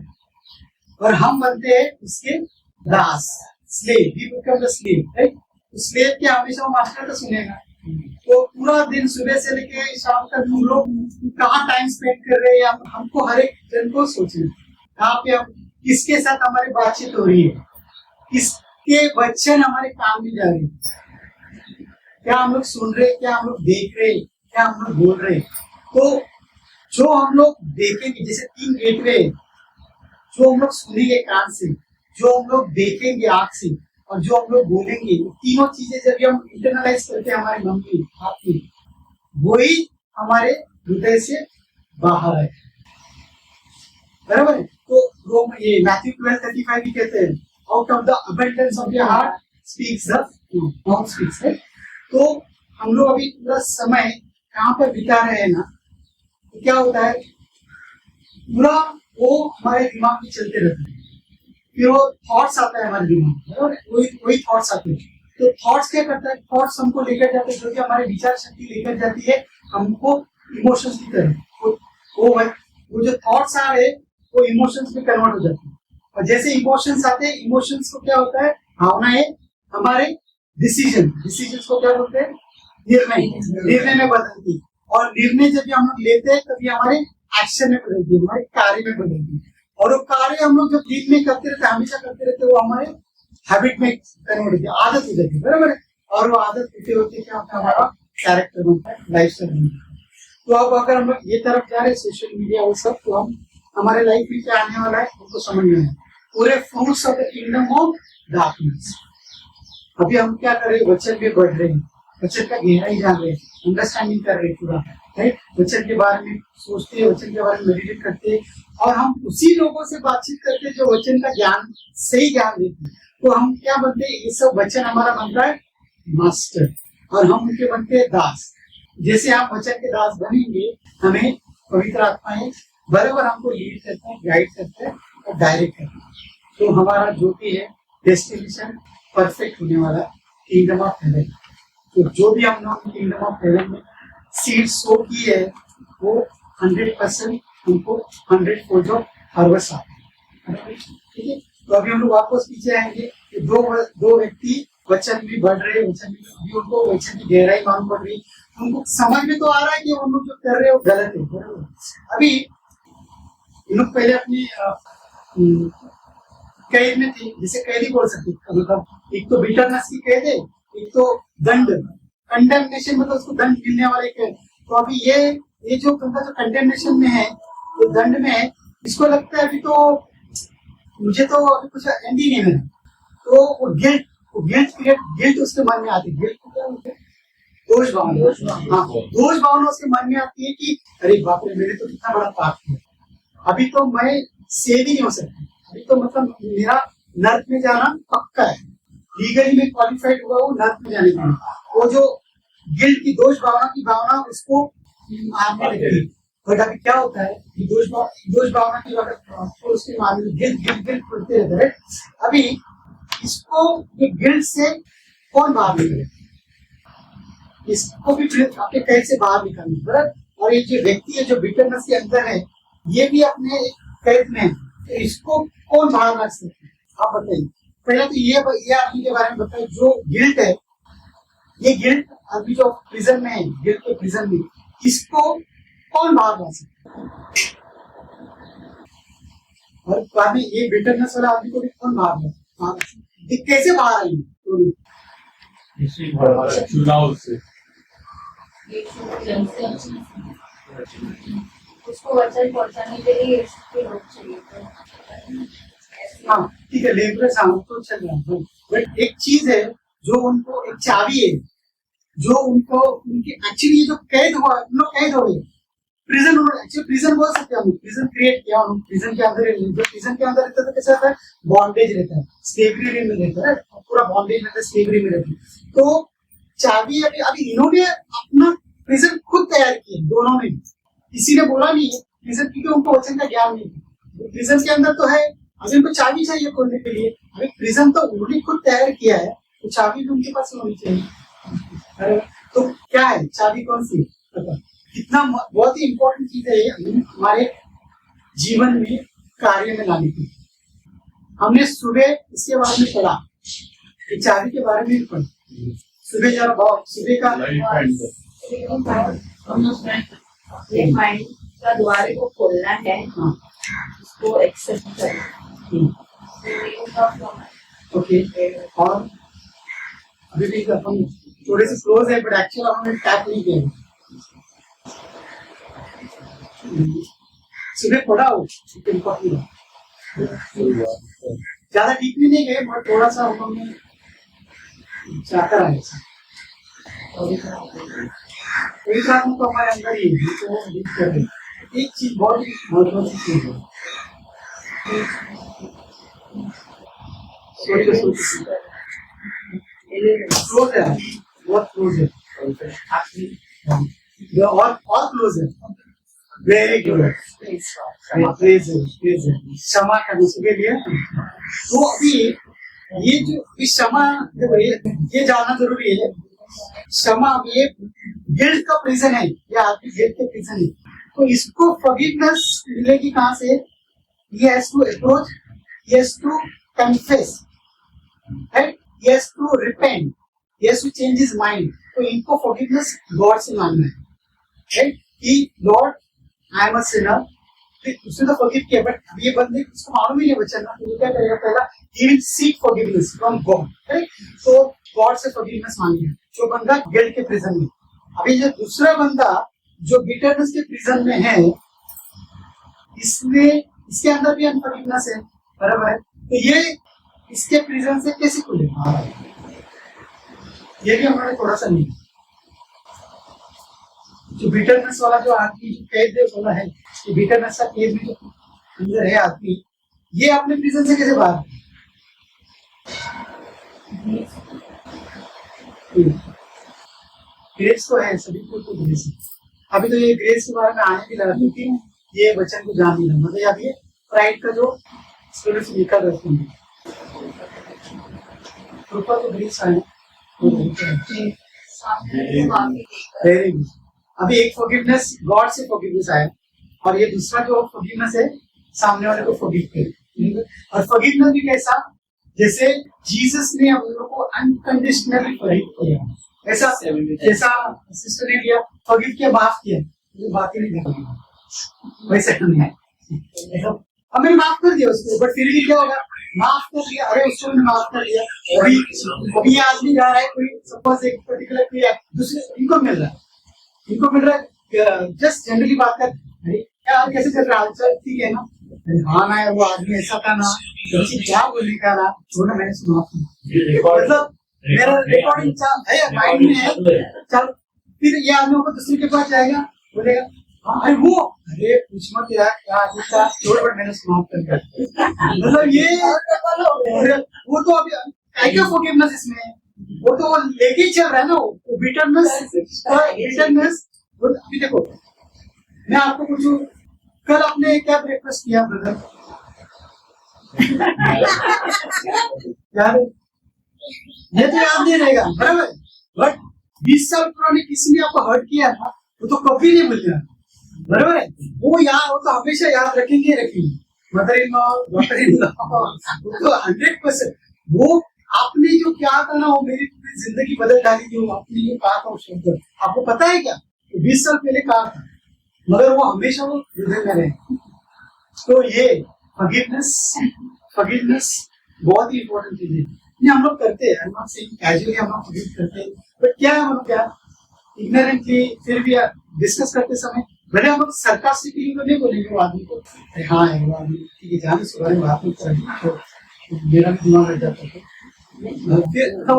और हम बनते हैं उसके दास, slave. We become the slave, right. Slave के हमेशा वो मास्टर का सुनेगा। तो पूरा दिन सुबह से लेके शाम तक हम लोग कहाँ टाइम स्पेंड कर रहे हैं, हमको हर एक जन को सोचना कहाँ पे हम किसके साथ हमारी बातचीत हो रही है, किसके वचन हमारे काम में जा रहे हैं, क्या हम लोग सुन रहे, क्या हम लोग देख रहे, क्या हम लोग बोल रहे। तो जो हम लोग देखेंगे, जैसे 3 गेटवे, जो हम लोग सुनेंगे कान से, जो हम लोग देखेंगे आंख से, और जो हम लोग बोलेंगे, तीनों चीजें जब हम इंटरनलाइज करते हैं हमारे मन में, आपकी, वही हमारे हृदय से बाहर है, बराबर है। तो ये मैथ्यू 12:35 भी कहते हैं, out of the abundance of your heart speaks the mouth speaks, है। तो हम लोग अभी पूरा समय कहाँ पर बिता रहे हैं ना, तो क्या होता है, पूरा वो हमारे दिमाग में चलते रहते हैं, फिर वो थॉट्स आता है हमारे दिमाग में, वही थॉट्स आते हैं। तो थॉट्स क्या करता है, थॉट्स हमको लेकर जाते हैं, जो कि हमारे विचार शक्ति लेकर जाती है हमको इमोशंस की तरह। वो जो थॉट्स आ रहे हैं वो इमोशंस में कन्वर्ट हो जाते हैं, और जैसे इमोशंस आते हैं, इमोशंस को क्या होता है, भावनाएं हमारे डिसीजन को क्या बोलते हैं, निर्णय में बदलती है। और निर्णय जब हम लोग लेते हैं तभी हमारे एक्शन में बदलती है, हमारे कार्य में बदलती है। और वो कार्य हम लोग जो दिन में करते रहते, हमेशा करते रहते, वो हमारे हैबिट में कन्वर्ट होती है, आदत हो जाती है, बराबर है। और वो आदत होते होते क्या होता है, हमारा कैरेक्टर बनता है, लाइफ स्टाइल बनता है। तो अब अगर हम लोग ये तरफ जा रहे हैं, सोशल मीडिया वो सब, तो हम हमारे लाइफ में क्या आने वाला है हमको समझ में है, पूरे fruits of the kingdom of darkness. अभी हम क्या कर रहे हैं, वचन भी बढ़ रहे हैं, वचन का गहराई जान रहे हैं, अंडरस्टैंडिंग कर रहे हैं पूरा, राइट। वचन के बारे में सोचते हैं, वचन के बारे में मेडिटेट करते हैं, और हम उसी लोगों से बातचीत करते हैं जो वचन का ज्ञान, सही ज्ञान देते हैं। तो हम क्या बनते हैं, ये सब वचन हमारा बनता है मास्टर, और हम उनके बनते हैं दास। जैसे हम वचन के दास बनेंगे, हमें पवित्र आत्माएं बराबर हमको लीड करते हैं, गाइड करते हैं और डायरेक्ट करते हैं। तो हमारा जो भी है डेस्टिनेशन परफेक्ट होने वाला, किंगडम ऑफ हेवन। तो जो भी हम लोग किंगडम ऑफ हेवन में सीड सो की है, वो 100% हमको 100 ऑफ हार्वेस्ट आते हैं, ठीक है। तो अभी हम लोग वापस पीछे आएंगे कि दो व्यक्ति वचन भी बढ़ रहे, वचन भी उनको वचन की गहराई मालूम पड़ रही, उनको समझ में तो आ रहा है कि वो लोग जो कर रहे हैं वो गलत है। अभी इन लोग पहले अपनी कैद में थे, जैसे कैदी बोल सकते, मतलब एक तो बिटरनेस की कैद है, एक तो दंड, कंडेमनेशन, मतलब उसको दंड मिलने वाले कैद। तो अभी ये जो बंदा जो कंडेमनेशन में है, जो दंड में है, इसको लगता है अभी तो मुझे तो अभी कुछ एंड ही नहीं है। तो वो गिल्ट उसके मन में आती है। गिल्ट क्या होता है, दोष भावना। हाँ, दोष भावना उसके मन में आती है कि अरे बाप रे, मैंने तो कितना बड़ा पाप किया, अभी तो मैं सेव ही नहीं हो सकती, अभी तो मतलब मेरा नर्क में जाना पक्का है, लीगली में क्वालिफाइड हुआ हूँ नर्क में जाने के लिए। वो जो गिल्ट की, दोष भावना की भावना उसको मारने लगती है। बट अभी क्या होता है, दोष भावना की तो उसके मामले में गिल्ट करते रहते हैं। अभी इसको ये गिल्ट से कौन बाहर निकले, इसको भी आपके कैद से बाहर निकालना, बराबर। और ये जो व्यक्ति है जो बिटरनेस के अंदर है, ये भी अपने कैद में है, तो इसको कौन बाहर रख सकते हैं, आप बताइए। पहले तो ये आदमी के बारे में बताइए, जो गिल्ट है, ये गिल्ट अभी जो प्रिजन में है, गिल्ट के प्रिजन में, इसको कौन बाहर ला सकता है, और बाद में ये बिटरनेस वाला आदमी को भी कौन बाहर ला, कैसे बाहर आएंगे, चुनाव से उसको वचन पहुंचाने के लिए लोग चाहिए। हाँ ठीक है, लेबरर्स हम तो चल रहा है, बट एक चीज है जो उनको, एक चाबी है जो उनको, उनकी एक्चुअली जो कैद हुआ, उन लोग कैद हो गए, प्रिजन, एक्चुअली प्रिजन बोल सकते हैं हम, प्रिजन क्रिएट किया उन्होंने, प्रिजन के अंदर, जो प्रिजन के अंदर रहता है तो कैसा रहता है, बॉन्डेज रहता है, स्लेवरी में रहता है, पूरा बॉन्डेज रहता है, स्लेवरी में रहता है। तो चाबी अभी इन्होंने अपना प्रिजन खुद तैयार किया, दोनों ने, किसी ने बोला नहीं है प्रिजन, क्योंकि उनको वचन का ज्ञान नहीं था। प्रिजन के अंदर तो है, अभी उनको चाबी चाहिए खोलने के लिए। अभी प्रिजन तो उन्होंने खुद तैयार किया है, तो चाबी भी उनके पास होनी चाहिए। अरे तो क्या है चाबी, कौन सी, कितना बहुत ही इंपॉर्टेंट चीज है ये हमारे जीवन में कार्य में लाने की। हमने सुबह इसके बारे में पढ़ा, चाबी के बारे में भी पढ़ा सुबह, जरा बहुत सुबह का अपने माइंड का द्वार को खोलना है, उसको एक्सेप्ट करना। ओके, और अभी भी अपन थोड़े से क्लोज है, बट एक्चुअली हमने टैप नहीं किया। सुबह पढ़ा हो ज्यादा ठीक भी नहीं गए, बट थोड़ा सा हमने चाहता है एक रात में तो हमारे अंदर ही तो लीड कर रहे। एक चीज बहुत ही महत्वपूर्ण चीज है, सोचो क्लोज है, बहुत क्लोज है, और क्लोज है, वेरी गुड, क्षमा करने के लिए। तो अभी ये जो क्षमा, ये जानना जरूरी है, क्षमा ये गिल्ट का प्रिजन है, ये आदमी गिल्ट के प्रिजन है। तो इसको फॉरगिवनेस मिलेगी कहाँ से? He has to approach, he has to confess, right? He has to repent, he has to change his mind. तो इनको फॉरगिवनेस गॉड से मांगना है, right? कि Lord I am a Sinner, उसने तो फॉरगिव किया, बट ये बंदे उसको मालूम ही नहीं बचा ना, तो क्या करेगा? पहला he will seek forgiveness from God, right? तो गॉड से फॉरगिवनेस मांगेगा जो बंदा गिल्ट के प्रिजन में। अभी जो दूसरा बंदा जो बिटरनेस के प्रिजन में है, इसमें इसके अंदर भी अनफॉरगिवनेस है, बराबर है? तो ये इसके प्रिजन से कैसे खुलेगा? ये भी हमारे थोड़ा सा नहीं, जो बिटरनेस वाला जो आदमी जो कैद है बोला है, ये बिटरनेस का कैद में जो अंदर है आदमी, ये अपने प्रिजन से कैसे बाहर? ग्रेस तो है सभी को, तो ग्रेस है। अभी तो ये ग्रेस के बारे में आने भी लगा, क्योंकि ये वचन को जान नहीं लगा, मतलब अभी प्राइड का जो स्पिरिट से लिखा रहता है, कृपा तो ग्रेस है। Very good. अभी एक फॉरगिवनेस गॉड से फॉरगिवनेस आया, और ये दूसरा जो फॉरगिवनेस है सामने वाले को फॉरगिव करे। और फॉरगिवनेस भी कैसा? जैसे जीसस ने हम लोगों को अनकंडीशनली फॉरगिव किया, ऐसा जैसा सिस्टर ने किया, फॉरगिव किया, माफ किया, ये बात ही नहीं करनी, वैसे नहीं है। हमें माफ कर दिया उसको, बट फिर भी क्या होगा? माफ कर दिया, अरे उसको भी माफ कर दिया, अभी ये आदमी जा रहा है, कोई सपोज एक पर्टिकुलर कोई दूसरे इनको मिल रहा है, जस्ट जनरली बात कर, अरे क्या कैसे चल रहा है, ठीक है ना? हाँ ना, वो आदमी ऐसा था ना, क्या बोलने का ना, वो ना मैंने सुना, मतलब मेरा रिकॉर्डिंग है माइंड में है, चल फिर ये आदमी को दूसरे के पास जाएगा, बोलेगा अरे वो, अरे कुछ मत यार, क्या था छोड़, बट मैंने समाप्त कर दिया। मतलब ये वो तो अभी क्या फॉरगिवनेस इसमें, वो तो लेके ही चल रहा है ना, वो बिटरनेस। अभी देखो, मैं आपको पूछूं, कल आपने क्या ब्रेकफास्ट किया ब्रदर? यार ये तो याद नहीं रहेगा, बराबर? बट 20 साल पुराने किसी ने आपको हर्ट किया था, वो तो कभी नहीं भूलेगा, बराबर है? वो तो हमेशा याद रखेंगे। Mother in law, daughter in law, तो 100% वो आपने जो क्या था ना, वो मेरी पूरी जिंदगी बदल डाली थी। वो आपने जो कहा था उस शब्द, आपको पता है क्या? 20 साल पहले कहा था, मगर वो हमेशा वो हृदय में रहे। तो ये फॉरगिवनेस बहुत ही इंपॉर्टेंट चीज है। ये हम लोग करते हैं, कैजुअली हम लोग फॉरगिव करते हैं, बट क्या हम लोग क्या इग्नोरेंटली फिर भी डिस्कस करते समय, भले हम लोग सरकास्टिकली तो नहीं बोलेंगे वो आदमी को, अरे हाँ है वो आदमी, ठीक है, जाने से बारे में बात नहीं करेंगे, तो मेरा भी दिमाग लग जाता है, फिर तो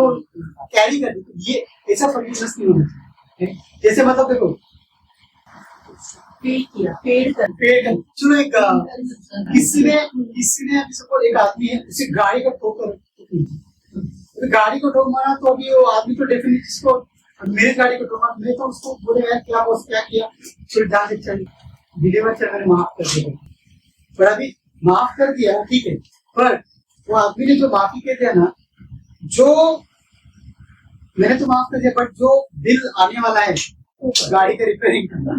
कैरी कर देते। ये ऐसा फॉरगिवनेस नहीं होना चाहिए। जैसे मतलब देखो, पेड़ चलो, एक किसी ने सपोज एक आदमी है, उसे गाड़ी का ठोकर, तो गाड़ी को ठोक मारा, तो अभी वो आदमी तो डेफिनेटली इसको, मेरी गाड़ी को ठोका, मैं तो उसको बोले यार क्या बॉस क्या किया, फिर जान चल डिलीवर चल, मैंने माफ कर दिया। पर अभी माफ कर दिया ठीक है, पर वो आदमी ने जो माफी के दिया ना, जो मैंने तो माफ कर दिया, बट जो बिल आने वाला है गाड़ी का रिपेयरिंग करना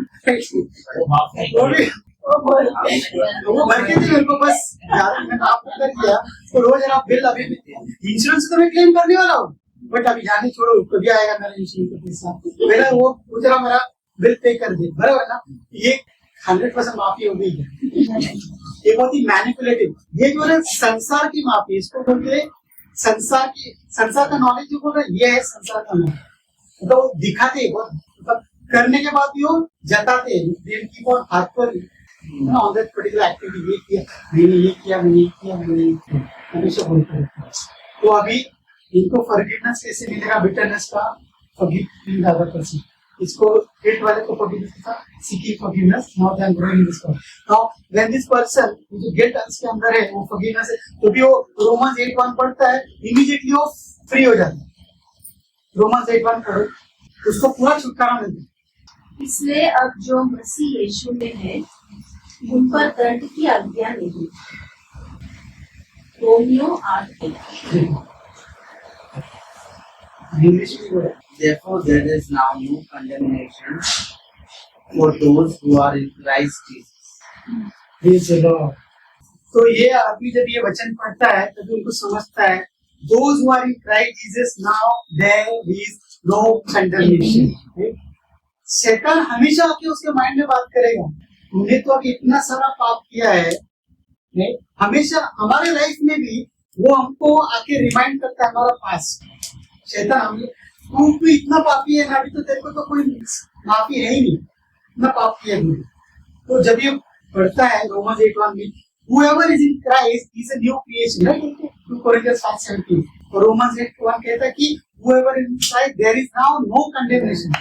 वो भी वो भर के थे मेरे को, बस ज्यादा मैं माफ कर दिया तो रोज जरा बिल अभी इंश्योरेंस तो मैं क्लेम करने वाला हूँ, बट अभी जाने छोड़ो, कभी आएगा मेरा इंश्योरेंस का पैसा, मेरा वो जरा मेरा बिल पे कर दे, बराबर ना। ये 100% माफी हो गई है। ये बहुत ही मैनिपुलेटिव, ये जो है संसार की माफी, इसको बोलते हैं संसार का नॉलेज जो बोल रहा है, ये है संसार का नॉलेज। तो दिखाते बहुत, करने के बाद भी वो जताते हैं हाथ पर ऑन दैट पर्टिकुलर एक्टिविटी, ये किया मैंने, ये किया मैंने, ये किया मैंने, हमेशा बोलते रहते हैं। तो अभी इनको फॉरगिवनेस कैसे मिलेगा, बिटरनेस का फॉरगिव ज्यादा पर्सन, इसको हेट वाले को फॉरगिवनेस का seeking forgiveness now then growing in this world. Now when this person जो गिल्ट उसके अंदर है वो फॉरगिवनेस है, तो भी वो रोमन्स 8:1 पढ़ता है, इमीडिएटली वो फ्री हो जाता है। रोमन्स 8:1 पढ़ो, उसको पूरा छुटकारा मिलता है। इसलिए अब जो मसीह यीशु में है उन पर दंड की आज्ञा नहीं। रोमियो 8:1। इंग्लिश में बोला, Therefore, there is now no condemnation for those who are in Christ Jesus. ये चलो, तो ये अभी जब ये वचन पढ़ता है तभी उनको समझता है, those who are in Christ Jesus now there is no condemnation। शैतान हमेशा आके उसके माइंड में बात करेगा, तुमने तो अभी इतना सारा पाप किया है, नहीं? हमेशा हमारे लाइफ में भी वो हमको आके रिमाइंड करता है हमारा पास्ट। शैतान हमें, तू भी इतना पापी है ना, अभी तो तेरे को तो कोई माफी है ही नहीं, इतना पाप किया तुमने। तो जब ये पढ़ता है रोमन्स 8:1 में, whoever is in Christ is a new creation, right? 2 Corinthians 5:17, और रोमन्स 8:1 कहता है कि whoever is in Christ there is now no condemnation।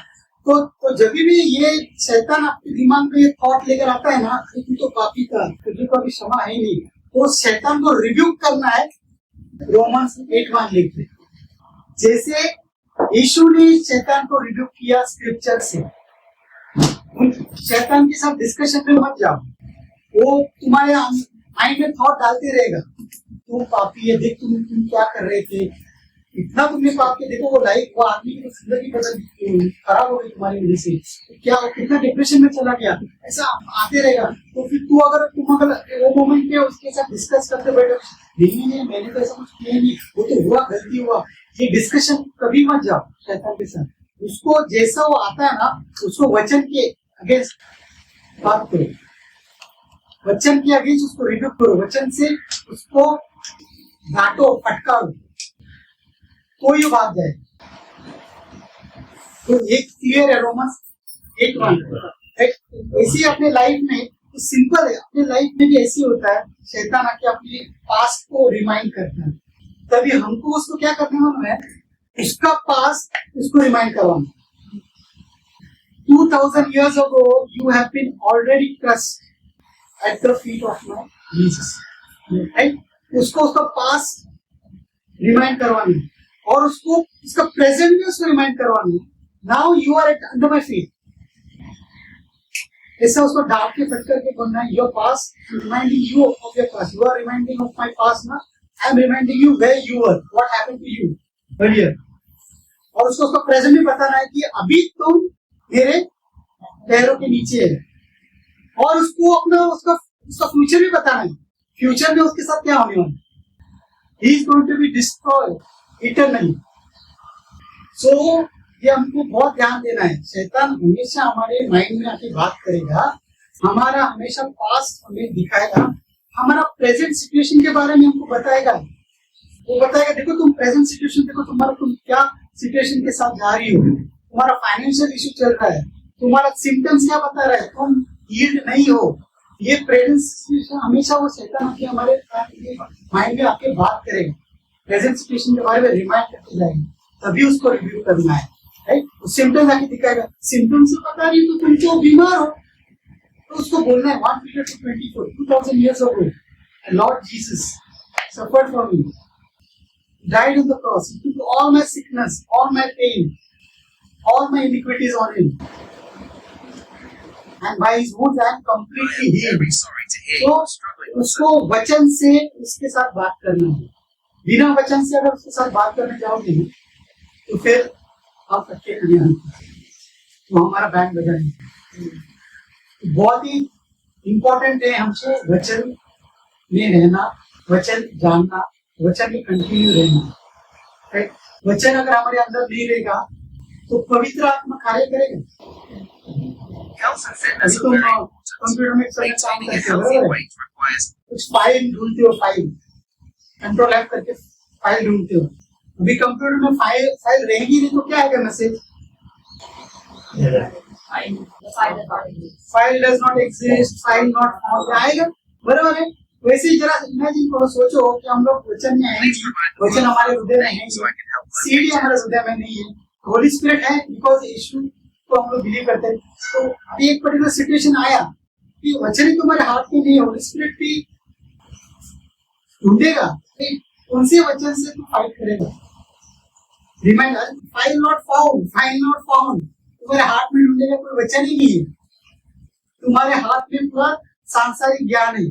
तो जब भी ये शैतान आपके दिमाग में ये थॉट लेकर आता है ना, तू तो पापी था, तुझे को अभी क्षमा है नहीं, तो शैतान को रिब्यूक करना है रोमन्स 8:1 लिखते, जैसे यीशु ने शैतान को रिब्यूक किया स्क्रिप्चर से। शैतान के साथ डिस्कशन में मत जाओ, वो तुम्हारे माइंड में थॉट डालते रहेगा, तुम पापी है, देख तुम क्या कर रहे थे, इतना तुमने पाप किया, देखो वो लाइफ, वो आदमी की जिंदगी बदल खराब हो गई तुम्हारी वजह से, क्या कितना डिप्रेशन में चला गया, ऐसा आते रहेगा। तो फिर तुम अगर वो मोमेंट पे उसके साथ डिस्कस करते बैठो, नहीं मैंने तो ऐसा कुछ किया नहीं, वो तो हुआ, गलती हुआ, ये डिस्कशन कभी मत जाओ शैतान के साथ। उसको जैसा वो आता है ना, उसको वचन के अगेंस्ट बात करो, वचन के अगेंस्ट उसको रिब्यूक करो, वचन से उसको डांटो, फटकारो, तो ये भाग जाए। तो एक क्लियर है रोमन्स 8:1। ऐसी अपने लाइफ में तो सिंपल है, अपने लाइफ में भी ऐसी होता है, शैतान आके अपने पास्ट को रिमाइंड करता है, तभी हमको उसको क्या करने वाला है, उसका पास्ट उसको रिमाइंड करवाना। 2000 years ago you have been already crushed at the feet of my Jesus, right? उसको उसका पास्ट रिमाइंड करवानी है, और उसको उसका प्रेजेंट भी उसको रिमाइंड करवानी है। Now you are at under my feet, ऐसा उसको डांट के फटकर के बोलना है, your past reminding you of your past, you are reminding of my past ना, I am reminding you where you were, what happened to you earlier. और उसको उसका प्रेजेंट भी बताना है कि अभी तुम मेरे पैरों के नीचे है, और उसको अपना उसका फ्यूचर भी बताना है, फ्यूचर में उसके साथ क्या होने वाला है, he is going to be destroyed eternally. So ये हमको बहुत ध्यान देना है, शैतान हमेशा हमारे माइंड में आके बात करेगा, हमारा हमेशा पास्ट हमें दिखाएगा, हमारा प्रेजेंट सिचुएशन के बारे में हमको बताएगा, वो बताएगा देखो तुम प्रेजेंट सिचुएशन देखो, तुम क्या सिचुएशन के साथ जा रही हो, तुम्हारा फाइनेंशियल इशू चल रहा है, तुम्हारा सिम्टम्स क्या बता रहा है, तुम हील्ड नहीं हो, ये प्रेजेंट सिचुएशन हमेशा वो शैतान आके हमारे माइंड में आके बात करेगा, प्रेजेंट सिचुएशन के बारे में रिमाइंड करते जाएंगे, तभी उसको रिव्यू करना है, राइट? सिम्टम्स आके दिखाएगा, सिम्टम्स से पता नहीं तो तुम तो बीमार हो, तो उसको बोलना है 1 Peter 2:24, 2000 years ago Lord Jesus suffered for me, died on the cross, he took all my sickness, all my pain, all my iniquities on him, and by his wounds I am completely healed. Very sorry to hear तो you're struggling with उसको वचन से उसके साथ बात करना है. बिना वचन से अगर उसके साथ बात करने जाओगे ना तो फिर आप अटके खड़े होंगे, तो हमारा बैंड बजा नहीं. बहुत ही इम्पोर्टेंट है हमसे वचन में रहना, वचन जानना, वचन में कंटिन्यू रहना. राइट? वचन अगर हमारे अंदर नहीं रहेगा तो पवित्र आत्मा कार्य करेगा. health and fitness अभी are तुम very important. कंप्यूटर में काम Maintaining a करते healthy हो, weight requires कुछ फाइल ढूंढते हो, फाइल कंट्रोल F करके फाइल ढूंढते हो. अभी कंप्यूटर में फाइल रहेगी नहीं तो क्या आएगा message? File does not exist, file not found आएगा. बराबर है. वैसे ही जरा इमेजिन करो, सोचो कि हम लोग वचन में हैं, वचन हमारे हृदय में है, so I can help सीढ़ी हमारे हृदय में नहीं है, होली स्पिरिट है बिकॉज यीशु को हम लोग बिलीव करते हैं. तो अभी एक पर्टिकुलर सिचुएशन आया कि वचन ही तुम्हारे हाथ में नहीं है, होली स्पिरिट भी ढूंढेगा, उनसे वचन से तुम फाइट करेगा. Reminder, file not found, file not found. तुम्हारे हाथ में ढूंढेगा, कोई वचन ही नहीं है. तुम्हारे हाथ में पूरा सांसारिक ज्ञान है,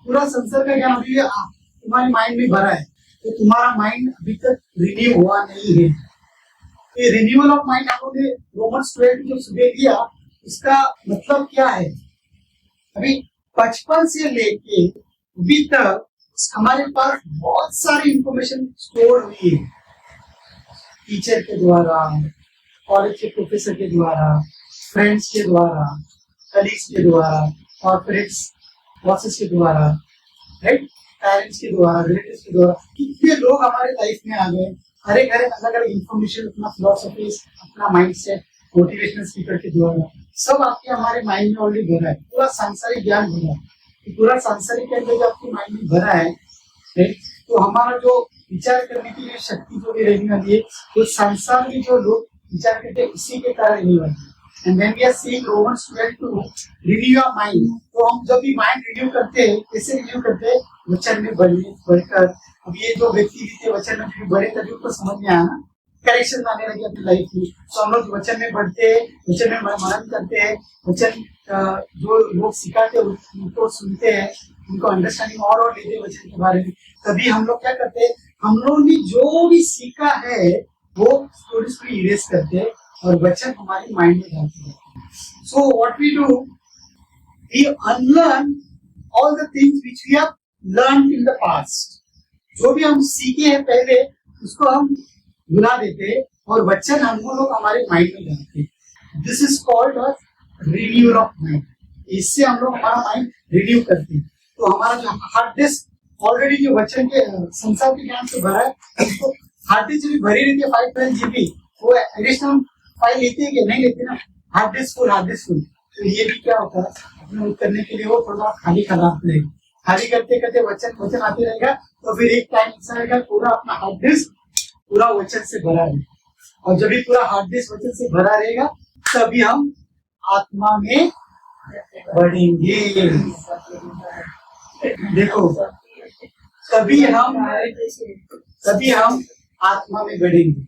पूरा संसार का ज्ञान अभी तुम्हारे माइंड में भरा है. तो तुम्हारा माइंड अभी तक रिन्यू हुआ नहीं है. ये रिन्यूअल ऑफ माइंड हम लोग ने रोमन्स 12 जो सुबह दिया, इसका मतलब क्या है? अभी बचपन से लेके अभी तक हमारे पास बहुत सारी इंफॉर्मेशन स्टोर हुई है, टीचर के द्वारा, कॉलेज के प्रोफेसर के द्वारा, फ्रेंड्स के द्वारा, कलीग्स के द्वारा, कॉर्पोरेट्स बॉसेस के द्वारा, राइट, पेरेंट्स के द्वारा, रिलेटिव्स के द्वारा. कितने लोग हमारे लाइफ में आ गए, हर एक अलग अलग इंफॉर्मेशन, अपना फिलोसफी, अपना माइंडसेट, मोटिवेशनल स्पीकर के द्वारा सब आपके हमारे माइंड में ऑलरेडी भरा है. पूरा सांसारिक ज्ञान भरा है. पूरा सांसारिक ज्ञान जब आपके माइंड में भरा है, तो हमारा जो विचार करने की शक्ति जो भी रहने वाली है, तो संसार में जो लोग विचार करते हैं उसी के कारण रहने वाली है. And when we are seeing Romans 12 to renew your mind, तो हम जब भी माइंड रिन्यू करते हैं, कैसे रिन्यू करते हैं? वचन में बढ़कर. अब ये जो व्यक्ति थे वचन में जो बढ़े तभी उनको समझ में आया ना, करेक्शन आने लगी अपनी लाइफ में. तो हम लोग वचन में बढ़ते हैं, वचन में मनन करते हैं, वचन जो लोग सिखाते हैं उनको सुनते हैं, उनको अंडरस्टैंडिंग और लेते हैं वचन के बारे में. तभी हम लोग क्या करते हैं? हम लोग ने जो भी सीखा है वो स्टोरीज को इरेज करते हैं और वचन हमारे माइंड में जाते हैं. So what we do, we unlearn all the things which we have learned in the past. जो भी हम सीखे हैं पहले उसको हम भुला देते हैं और वचन हम लोग हमारे माइंड में जाते हैं. This is called renewal of mind. इससे हम लोग हमारा माइंड रिन्यू करते हैं. तो हमारा जो हार्ड डिस्क ऑलरेडी जो वचन के संसार के ज्ञान से भरा है, उसको हार्ड डिस्क भी भरी रहती है 512 GB. वो एडिशनल फाइल लेती है कि नहीं लेती ना, hard disk full, hard disk full. तो ये भी क्या होता है, अपने करने के लिए वो थोड़ा खाली रहेगा. खाली करते करते वचन आते रहेगा. तो फिर एक टाइम ऐसा आएगा पूरा अपना हार्ड डिस्क पूरा वचन से भरा रहेगा. और जब भी पूरा हार्ड डिस्क वचन से भरा रहेगा तभी हम आत्मा में बढ़ेंगे. देखो, तभी हम आत्मा में बढ़ेंगे.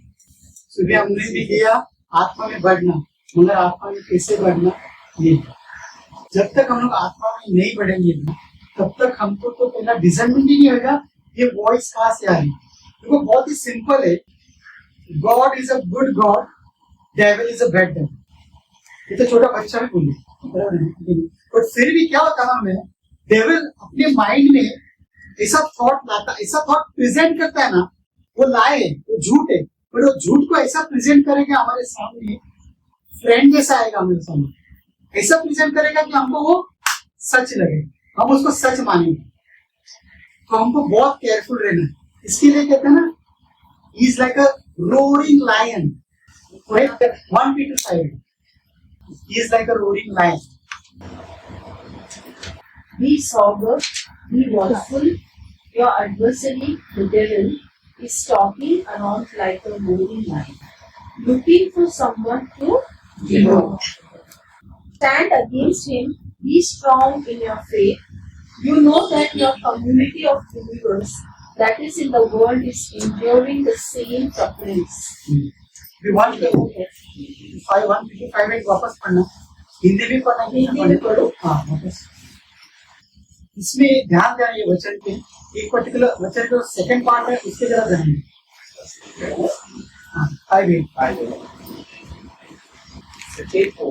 सुबह हमने भी किया आत्मा में बढ़ना, मगर आत्मा में कैसे बढ़ना, ये जब तक हम लोग आत्मा में नहीं बढ़ेंगे ना, तब तक हमको तो पहला डिसर्नमेंट ही नहीं होगा ये वॉइस कहाँ से आ रही. देखो बहुत ही सिंपल है. God is a good God, devil is a bad devil. ये तो छोटा बच्चा भी बोले. और फिर भी क्या होता है हमें, डेविल अपने माइंड में ऐसा थॉट लाता, ऐसा थॉट प्रेजेंट करता है ना, वो लाए वो झूठ है, पर वो झूठ को ऐसा प्रेजेंट करेगा हमारे सामने, फ्रेंड जैसा आएगा हमारे सामने, ऐसा प्रेजेंट करेगा कि हमको वो सच लगे, हम उसको सच मानेंगे. तो हमको बहुत केयरफुल रहना है. इसके लिए कहते हैं ना, he is like a roaring lion. 1 Peter 5, he is like a roaring lion. Be sober, be watchful. Your adversary, the devil, is stalking around like a roaring lion, looking for someone to devour. Stand against him, be strong in your faith. You know that your community of believers that is in the world is enduring the same sufferings. We want to 155 वापस पढ़ना. हिंदी भी पढ़ना है, हिंदी भी पढ़ो। हाँ वापस। इसमें ध्यान देना ये वचन पे, एक पर्टिकुलर वचन जो सेकंड पार्ट है उसके जरा ध्यान दें। हाँ, I will। सचेत हो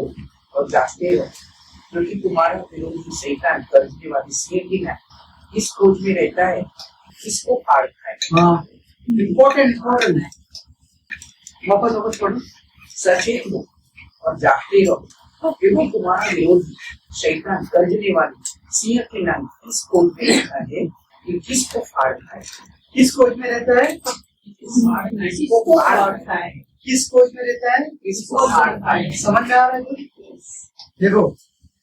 और जागते रहो, क्योंकि तुम्हारा विरोधी शैतान कर्जनेवादी स्लेटिंग है, इस खोज में रहता है किसको फाड़ खाए। हाँ इम्पोर्टेंट है। वापस पढ़ो। सचेत हो और जागते रहो, क्योंकि तुम्हारा विरोधी शैतान गर्जनेवाली सिंह के नाम इस खोज में रहता है कि किसको फाड़ खाए। किस खोज में रहता है? किसको फाड़ खाए। किस खोज में रहता है? किसको फाड़ खाए। समझ में आ रहा है तो? देखो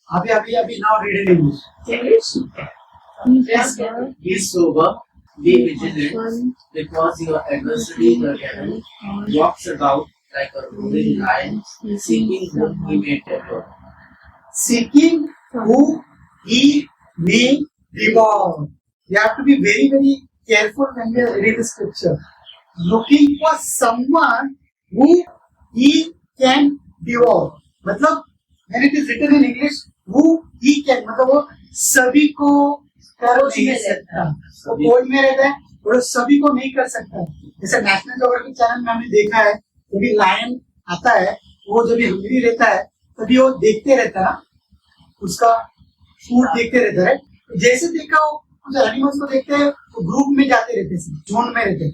अभी now read in English. Be sober, be vigilant, because your adversary the devil walks about like a roaring lion, seeking whom he may devour. Seeking who he may devour. You have to be very, very careful when you read the scripture. Looking for someone who he can devour. मतलब when it is written in English, who he can, मतलब वो सभी को कर नहीं सकता, वो खोज में रहता है और सभी को नहीं कर सकता। जैसे नेशनल ज्योग्राफिक चैनल में हमने देखा है, जब लायन आता है वो जब हंगरी रहता है तभी वो देखते रहता है, उसका फूड देखते रहता है। जैसे देखा वो कुछ एनिमल्स को देखते हैं तो ग्रुप में जाते रहते हैं, झुंड में रहते हैं,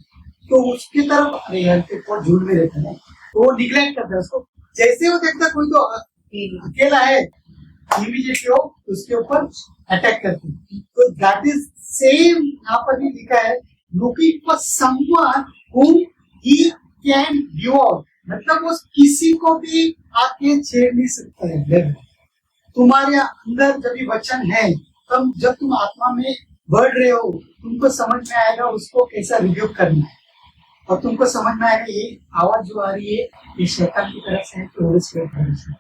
तो उसके तरफ अरे यार बहुत झुंड में रहता है तो वो निग्लेक्ट करता है उसको। जैसे वो देखता कोई तो अकेला है, इमीडिएटली वो उसके ऊपर अटैक करते हैं। तो दैट इज सेम यहाँ पर भी लिखा है, looking for someone whom he can devour, मतलब वो किसी को भी आके छेड़ नहीं सकता है। तुम्हारे अंदर जब ये वचन है, तब जब तुम आत्मा में बढ़ रहे हो, तुमको समझ में आएगा उसको कैसा रिव्यू करना है, और तुमको समझ में आएगा ये आवाज जो आ रही है ये शैतान की तरफ से है कि होली स्पिरिट की तरफ से।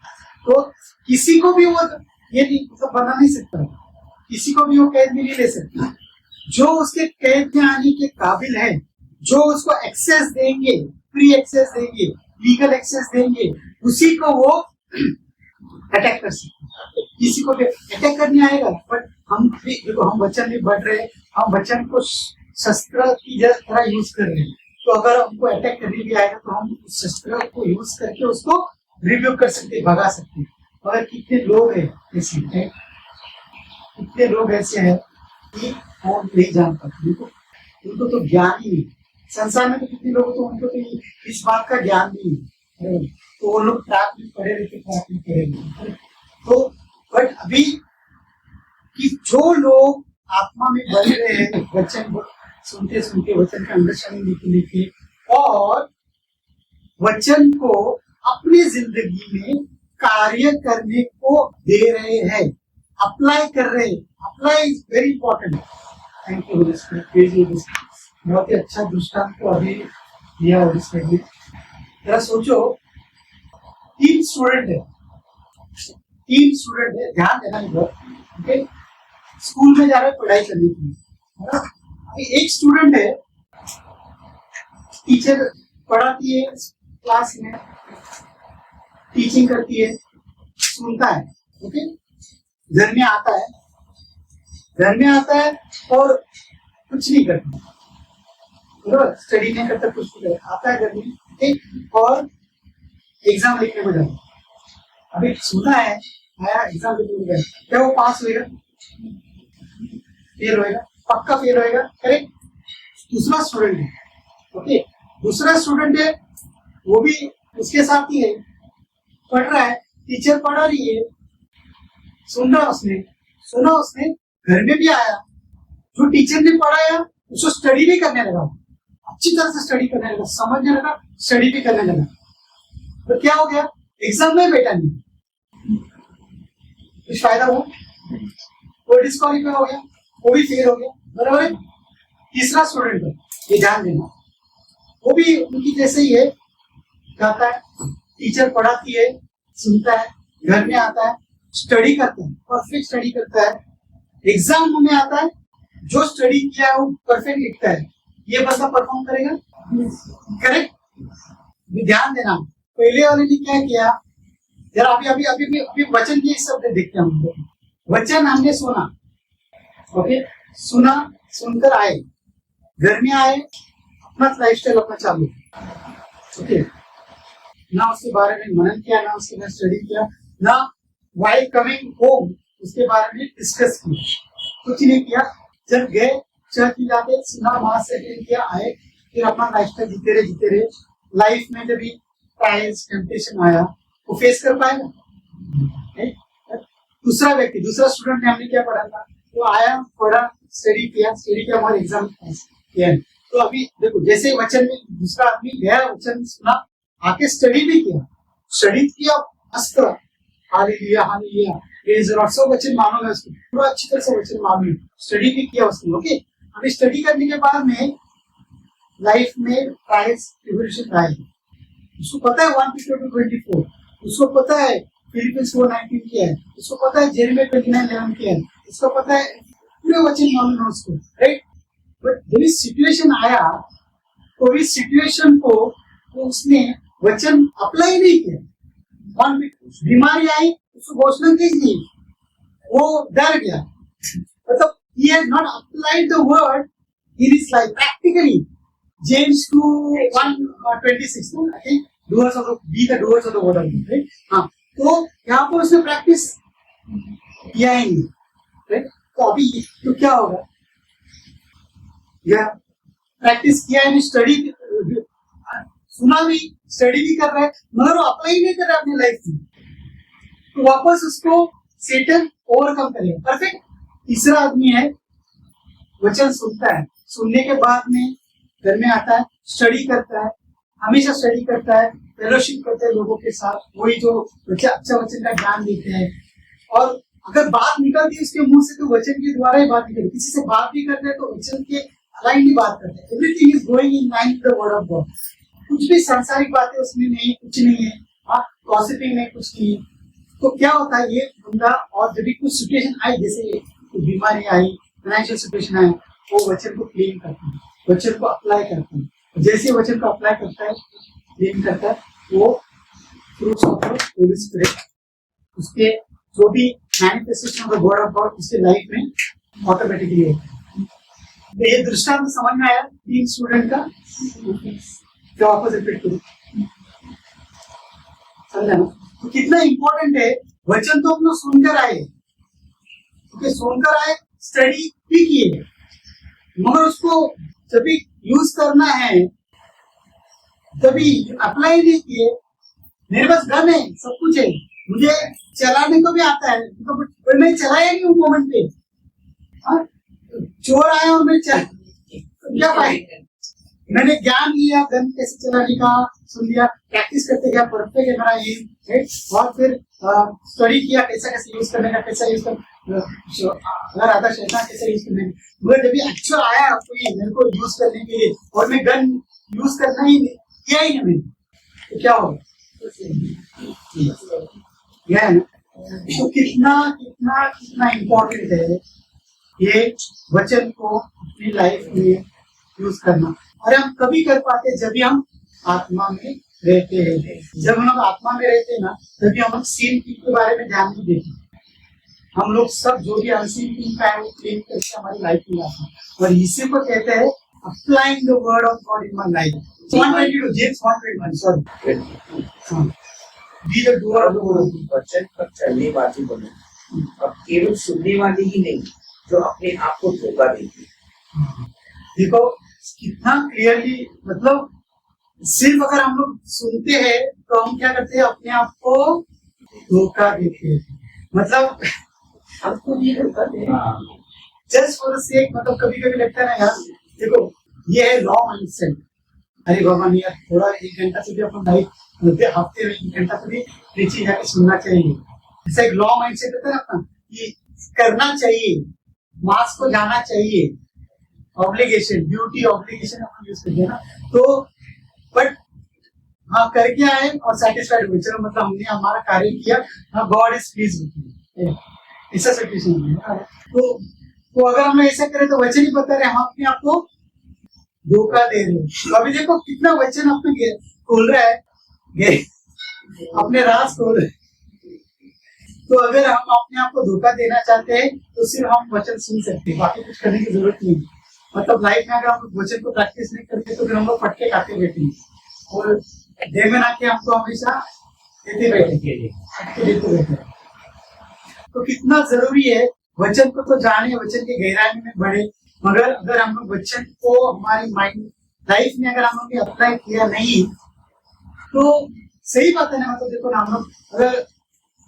तो किसी को भी वो ये नहीं मतलब बना नहीं सकता, किसी को भी वो कैद में नहीं ले सकता। जो उसके कैद में आने के काबिल है, जो उसको एक्सेस देंगे, फ्री एक्सेस देंगे, लीगल एक्सेस देंगे, उसी को वो अटैक कर सकते। किसी को भी अटैक करने आएगा, बट हम भी देखो, हम वचन भी बढ़ रहे हैं, हम वचन को शस्त्र की तरह यूज कर रहे हैं। तो अगर हमको अटैक करने भी आएगा तो हम उस शस्त्र को यूज करके उसको रिव्यू कर सकते, भगा सकते। और कितने लोग हैं ऐसे हैं, कितने लोग ऐसे हैं कि वो नहीं जान पाते, उनको तो ज्ञान ही नहीं। संसार में तो कितने लोग तो उनको तो इस बात का ज्ञान नहीं है, तो वो लोग ट्रैक में पड़े रहते। तो बट अभी कि जो लोग आत्मा में बढ़ रहे हैं, वचन सुनते सुनते, वचन का अंडरस्टैंडिंग लिखे और वचन को अपनी जिंदगी में कार्य करने को दे रहे हैं, अप्लाई कर रहे हैं। Apply is very important. Thank you Holi spirit, बहुत ही अच्छा दृष्टांत को अभी दिया होली स्पिरिट ने। जरा सोचो, 3 स्टूडेंट है, ध्यान देना इधर, ओके। स्कूल में जा रहे पढ़ाई करने के लिए, एक स्टूडेंट है, टीचर पढ़ाती है क्लास में, टीचिंग करती है, सुनता है, ओके। घर में आता है और कुछ नहीं करता, स्टडी नहीं करता, कुछ नहीं करता, आता है घर में, ठीक, और एग्जाम लिखने को जाता है। अभी सुना है, आया एग्जाम लिखने को जाता, क्या वो पास होएगा? फेल होएगा, पक्का फेल होएगा, करेक्ट। दूसरा स्टूडेंट है, ओके, दूसरा स्टूडेंट है, वो भी उसके साथ ही है, पढ़ रहा है, टीचर पढ़ा रही है, सुना उसने, घर में भी आया, जो टीचर ने पढ़ाया उसको स्टडी भी करने लगा, अच्छी तरह से स्टडी करने लगा, समझने लगा, स्टडी भी करने लगा। तो क्या हो गया? एग्जाम में बैठा नहीं, कुछ फायदा हुआ? वो डिस्क्वालीफाई हो गया, वो भी फेल हो गया, बराबर है। तीसरा स्टूडेंट है, ये ध्यान देना, वो भी उनकी जैसे ही है, जाता है, टीचर पढ़ाती है, सुनता है, घर में आता है, स्टडी करता है, परफेक्ट स्टडी करता है, एग्जाम में आता है, जो स्टडी किया है वो परफेक्ट लिखता है। ये बंदा परफॉर्म करेगा, करेक्ट। ध्यान देना, पहले वाले ने क्या किया, जरा अभी वचन के शब्द देखते हैं हम लोग। वचन हमने सुना, ओके, सुना, सुनकर आए, घर में आए, अपना लाइफस्टाइल अपना चालू, ओके, ना उसके बारे में मनन किया, ना उसके बारे में स्टडी किया, ना व्हाइल कमिंग होम उसके बारे में डिस्कस किया, कुछ नहीं किया। जब गए चर्च में जाके सुना, वहां से किया, आए, फिर अपना लाइफस्टाइल जीते रहे। लाइफ में जब भी ट्रायल्स टेम्पटेशन आया वो फेस कर पाएगा? दूसरा व्यक्ति, दूसरा स्टूडेंट ने हमने क्या पढ़ा था, वो आया, पढ़ा, स्टडी किया, हमारे एग्जाम किया। तो अभी देखो, जैसे वचन में दूसरा आदमी गया, वचन सुना, आके स्टडी भी किया, अस्त्र, हालेलुया, सब वचन मालूम है उसको, पूरा अच्छी तरह से वचन मालूम है, स्टडी भी किया उसने, ओके। अभी स्टडी करने के बाद में लाइफ में ट्रायल्स ट्रिब्यूलेशन आए, उसको पता है 1:24, उसको पता है फिलिपियंस 4:19 क्या है, उसको पता है जेरेमिया 29:11 क्या है, उसको पता है, पूरे वचन मालूम है उसको, राइट। बट जब इस सिचुएशन आया तो इस सिचुएशन को तो उसने वचन अप्लाई नहीं किया। बीमारी आई, उसको घोषणा की नहीं, वो डर गया, मतलब he has not applied the word in his life practically. James 2:1-26, I think, be the doers of the word of God, right? हाँ, तो यहाँ पर उसने प्रैक्टिस किया ही नहीं, right? तो अभी तो क्या होगा, यह प्रैक्टिस किया है, स्टडी सुना भी, स्टडी भी कर रहा है, मगर वो अप्लाई नहीं कर रहा है अपनी लाइफ में, तो वापस उसको सेटन ओवरकम करेगा। परफेक्ट। तीसरा आदमी है, वचन सुनता है, सुनने के बाद में घर में आता है, स्टडी करता है, हमेशा स्टडी करता है, फेलोशिप करते हैं लोगों के साथ, वही जो अच्छा वचन का ज्ञान देते हैं, और अगर बात निकलती है उसके मुंह से तो वचन के द्वारा ही बात निकलती है। किसी से बात भी करते हैं तो वचन के अलाइन ही बात करते हैं। Everything is going in line with the word of God. कुछ भी सांसारिक बातें उसमें नहीं, कुछ नहीं है, गॉसिपिंग में कुछ नहीं है। तो क्या होता है, ये बंदा, और जब भी कुछ सिचुएशन आई, जैसे बीमारी आई, फाइनेंशियल सिचुएशन आई, वो वचन को क्लेम करता है, वचन को अप्लाई करता है। जैसे वचन को अप्लाई करता है, क्लेम करता है, वो fruits of the holy spirit, उसके जो भी manifestation of the word of God उसके लाइफ में ऑटोमेटिकली होता है। तो ये दृष्टांत समझ में आया 3 स्टूडेंट का, जो वापस रिपीट करूं, समझा ना? तो कितना इंपॉर्टेंट है, वचन तो हम लोग सुनकर आए, क्योंकि सुनकर आए, स्टडी भी किए, मगर उसको जब भी यूज करना है तभी अप्लाई नहीं किए। मेरे पास गन है, सब कुछ है, मुझे चलाने को भी आता है, तो मैं चलाया नहीं हूँ मोमेंट पे। चोर आया और मैं क्या फायदा, मैंने ज्ञान लिया गन कैसे चलाने का, सुन लिया, प्रैक्टिस करते गया, परफेक्ट है मेरा एम, और फिर स्टडी किया कैसा कैसे यूज करने का, कैसा यूज कर, अगर आता शैतान कैसे यूज करने का। मुझे जब एक्चुअल आया कोई मेरे को यूज करने के लिए, और मैं गन यूज करना ही किया ही नहीं मैंने, तो क्या होगा, यह है ना। तो कितना कितना कितना इम्पोर्टेंट है ये वचन को अपनी लाइफ में यूज करना। और हम कभी कर पाते जब भी हम आत्मा में रहते हैं। जब हम आत्मा में रहते हैं ना, तभी हम सीन के बारे में ध्यान नहीं देते। हम लोग सब जो भी अनसीन थिंग का है वो क्लीन करके हमारी लाइफ में लाते हैं, और इसी को कहते हैं applying the word of God in my life. 122 James 1:21, sorry, be the doer of the word. वचन पर चलने वाली बनो, और केवल सुनने वाली ही नहीं जो अपने आप को धोखा देती। देखो कितना क्लियरली, मतलब सिर्फ अगर हम लोग सुनते हैं तो हम क्या करते हैं, अपने आप को धोखा देते हैं, मतलब हमको भी धोखा दे। जस्ट फॉर द सेक, मतलब कभी कभी लगता है ना यार, देखो ये है लॉ माइंडसेट, अरे भगवान यार थोड़ा 1 घंटा से भी अपन लाइफ, हफ्ते में 1 घंटा से भी नीचे जाके सुनना चाहिए। ऐसा एक लॉ माइंडसेट होता है अपना कि करना चाहिए, मास को जाना चाहिए, ऑब्लिगेशन, ड्यूटी ऑब्लिगेशन अपन यूज करते हैं ना। तो बट हाँ करके आए और सेटिस्फाइड हुए, चलो मतलब हमने हमारा कार्य किया, हाँ God is please with me, ऐसा सिचुएशन है। तो अगर हम ऐसा करें तो वचन ही बता रहे हम अपने आप को धोखा दे रहे हैं। तो अभी देखो कितना वचन अपने खोल रहा है, अपने राज खोल रहे तो अगर हम अपने आप को धोखा देना चाहते हैं तो सिर्फ हम वचन सुन सकते हैं, बाकी कुछ करने की जरूरत नहीं। मतलब लाइफ में अगर हम वचन को प्रैक्टिस नहीं करते तो फिर हम लोग फटके खाते बैठेंगे और देह में आके हमको हमेशा देते बैठे। तो कितना जरूरी है वचन को तो जाने, वचन के गहराई में बढ़े, मगर अगर हम लोग वचन को हमारी माइंड लाइफ में अगर हम लोग ने अप्लाई किया नहीं तो सही बात है ना। मतलब देखो ना, हम लोग अगर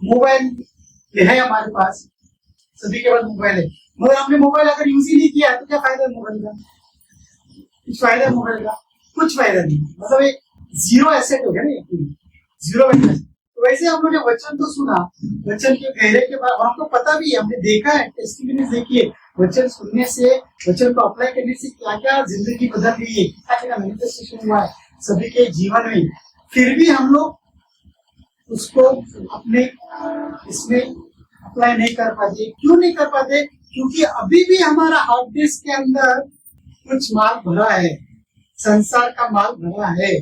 मोबाइल है हमारे पास, सभी के पास मोबाइल है, मगर हमने मोबाइल अगर यूज ही नहीं किया तो क्या फायदा है मोबाइल का? कुछ फायदा है मोबाइल का? कुछ फायदा नहीं। मतलब एक जीरो एसेट हो गया ना, जीरो बैलेंस। तो वैसे हम लोग ने वचन तो सुना, वचन के गहरे के बाद, और हमको पता भी है, हमने देखा है, टेस्टिमनीज देखी है, वचन सुनने से, वचन को अप्लाई करने से क्या क्या जिंदगी बदल गई है, क्या क्या मैनिफेस्टेशन हुआ है सभी के जीवन में। फिर भी हम लोग उसको अपने इसमें अप्लाई नहीं कर पाते। क्यों नहीं कर पाते? क्योंकि अभी भी हमारा हार्ड डिस्क के अंदर कुछ माल भरा है, संसार का माल भरा है,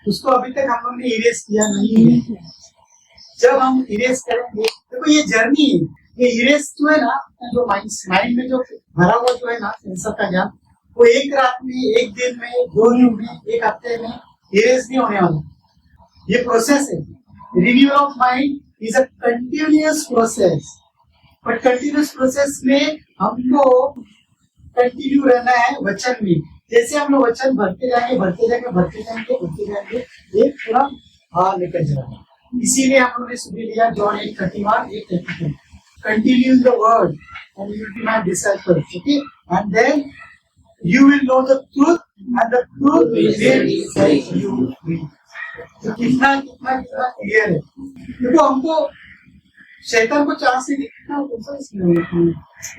उसको अभी तक हम लोग ने इरेज किया नहीं है। जब हम इरेज करेंगे, देखो ये जर्नी है, ये इरेज जो है ना, जो माइंड में जो भरा हुआ जो है ना संसार का ज्ञान, वो एक रात में, एक दिन में, 2 दिन में, 1 हफ्ते में इरेज नहीं होने वाला। ये प्रोसेस है। Renewal of mind is a continuous process, but continuous process में हमको कंटिन्यू रहना है वचन में। जैसे हम लोग वचन भरते जाएंगे, ये पूरा बाहर निकल जाएगा। इसीलिए हम लोगों ने सुन लिया John 8:31, 8:32, continue the word and you will be my disciples, okay, and then you will know the truth and the truth will set you free. तो कितना क्लियर है। देखो हमको शैतान को चांस नहीं देना।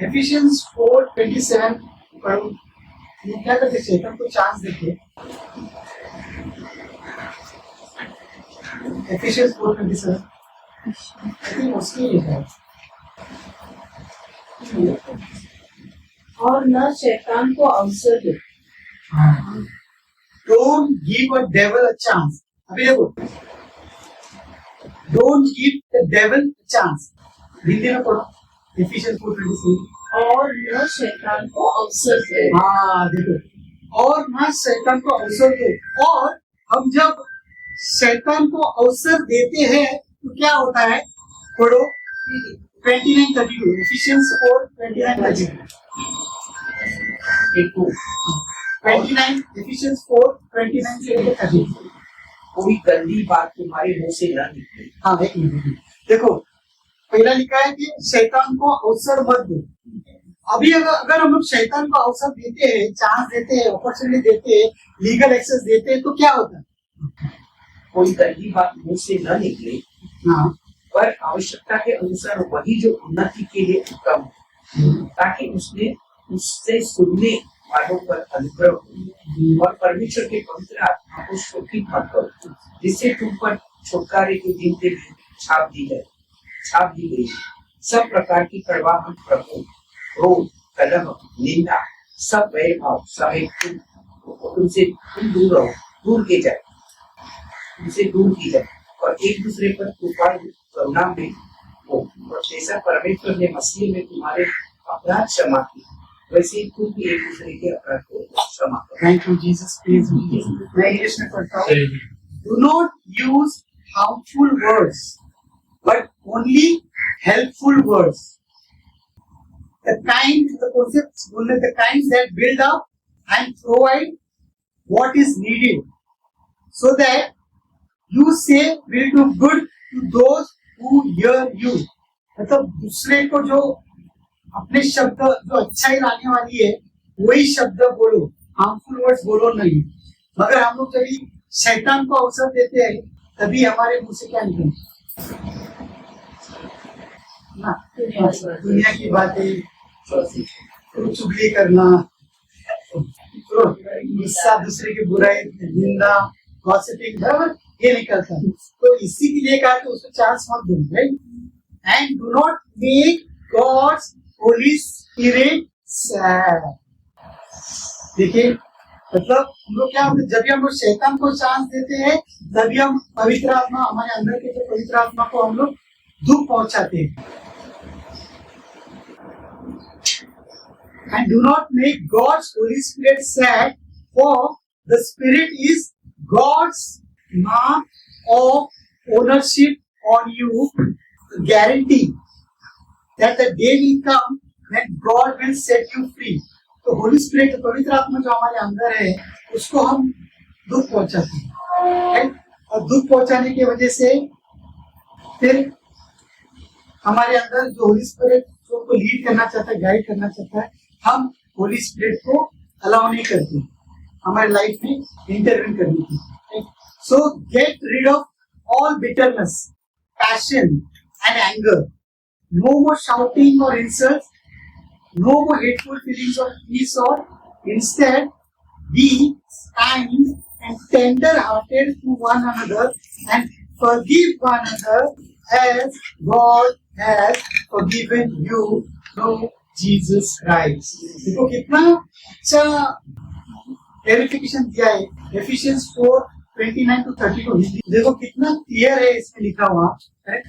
एफिशिएंस 4:27 पढ़ो, ये क्या करते, शैतान को चांस देते। एफिशिएंस 4:27 आई थिंक उसकी है। और न शैतान को अवसर दे। Don't give a devil a chance. अभी देखो, don't give the devil a chance, Hindi में पढ़ो, एफिशिएंस 4:27। और न शैतान को अवसर दे। हाँ देखो, और ना शैतान को अवसर दो। और हम जब शैतान को अवसर देते हैं तो क्या होता है, पढ़ो 29:32, एफिशिएंस 4:29-32, 29, एफिशिएंस 4:29-32। कोई गंदी बात तुम्हारे मुंह से न निकले। हाँ एक मिनट देखो, पहला लिखा है कि शैतान को अवसर मत दो। अभी अगर हम लोग शैतान को अवसर देते हैं, चांस देते हैं, अपॉर्चुनिटी देते हैं, लीगल एक्सेस देते हैं, तो क्या होता है? कोई गंदी बात मुंह से न निकले, हाँ पर आवश्यकता के अनुसार वही जो उन्नति के लिए उत्तम हो, ताकि उससे सुनने वालों पर अनुग्रह हो और परमेश्वर के पवित्र आत्मा को शोकित मत करो, जिससे तुम पर छुटकारे के दिन के लिए छाप दी गई सब प्रकार की कड़वाहट, प्रभु, क्रोध, कलह, निंदा, सब वैरभाव समेत उनसे तुम दूर रहो, उनसे दूर की जाए और एक दूसरे पर कृपा करुणा में हो। और जैसा परमेश्वर ने मसीह में तुम्हारे अपराध क्षमा किए, वैसे ही तुम भी एक दूसरे के अपराध को क्षमा करो। Thank you Jesus, please. मैं इंग्लिश में पढ़ता हूँ। Do not use harmful words but only helpful words, the kinds that build up and provide what is needed, so that you say will do good to those who hear you। मतलब दूसरे को जो अपने शब्द जो अच्छाई लाने वाली है वही शब्द बोलो, हार्मफुल वर्ड्स बोलो नहीं। मगर हम लोग कभी शैतान को अवसर देते हैं तभी हमारे मुंह से क्या निकलता ना, दुनिया की बातें, चुगली करना, गुस्सा, दूसरे की बुराई, निंदा, गॉसिपिंग, बराबर ये निकलता है। तो इसी के लिए कहा कि उसको चांस मत दो, right? And do not make God's holy spirit sad. देखिए मतलब हम लोग क्या होते, जब भी हम लोग शैतान को चांस देते हैं तभी हम पवित्र आत्मा, हमारे अंदर के जो पवित्र आत्मा को हम लोग दुख पहुंचाते हैं। And do not make God's Holy Spirit sad, for the Spirit is God's mark of ownership on you, guarantee that the day will come when God will set you free. तो होली स्पिरिट, पवित्र आत्मा जो हमारे अंदर है, उसको हम दुख पहुंचाते हैं, right? और दुख पहुंचाने की वजह से फिर हमारे अंदर जो होली स्पिरिट जो को लीड करना चाहता है, गाइड करना चाहता है, हम होली स्पिरिट को अलाउ नहीं करते हमारे लाइफ में इंटरवीन करने की। So get rid of all bitterness, passion and anger, no more shouting और insults, no more hateful feelings और पीस, और instead be kind and tender-hearted to one another and forgive one another as God has forgiven you through Jesus Christ. देखो कितना अच्छा clarification दिया है Ephesians 4:29-32 Hindi. देखो कितना क्लियर है इसमें लिखा हुआ है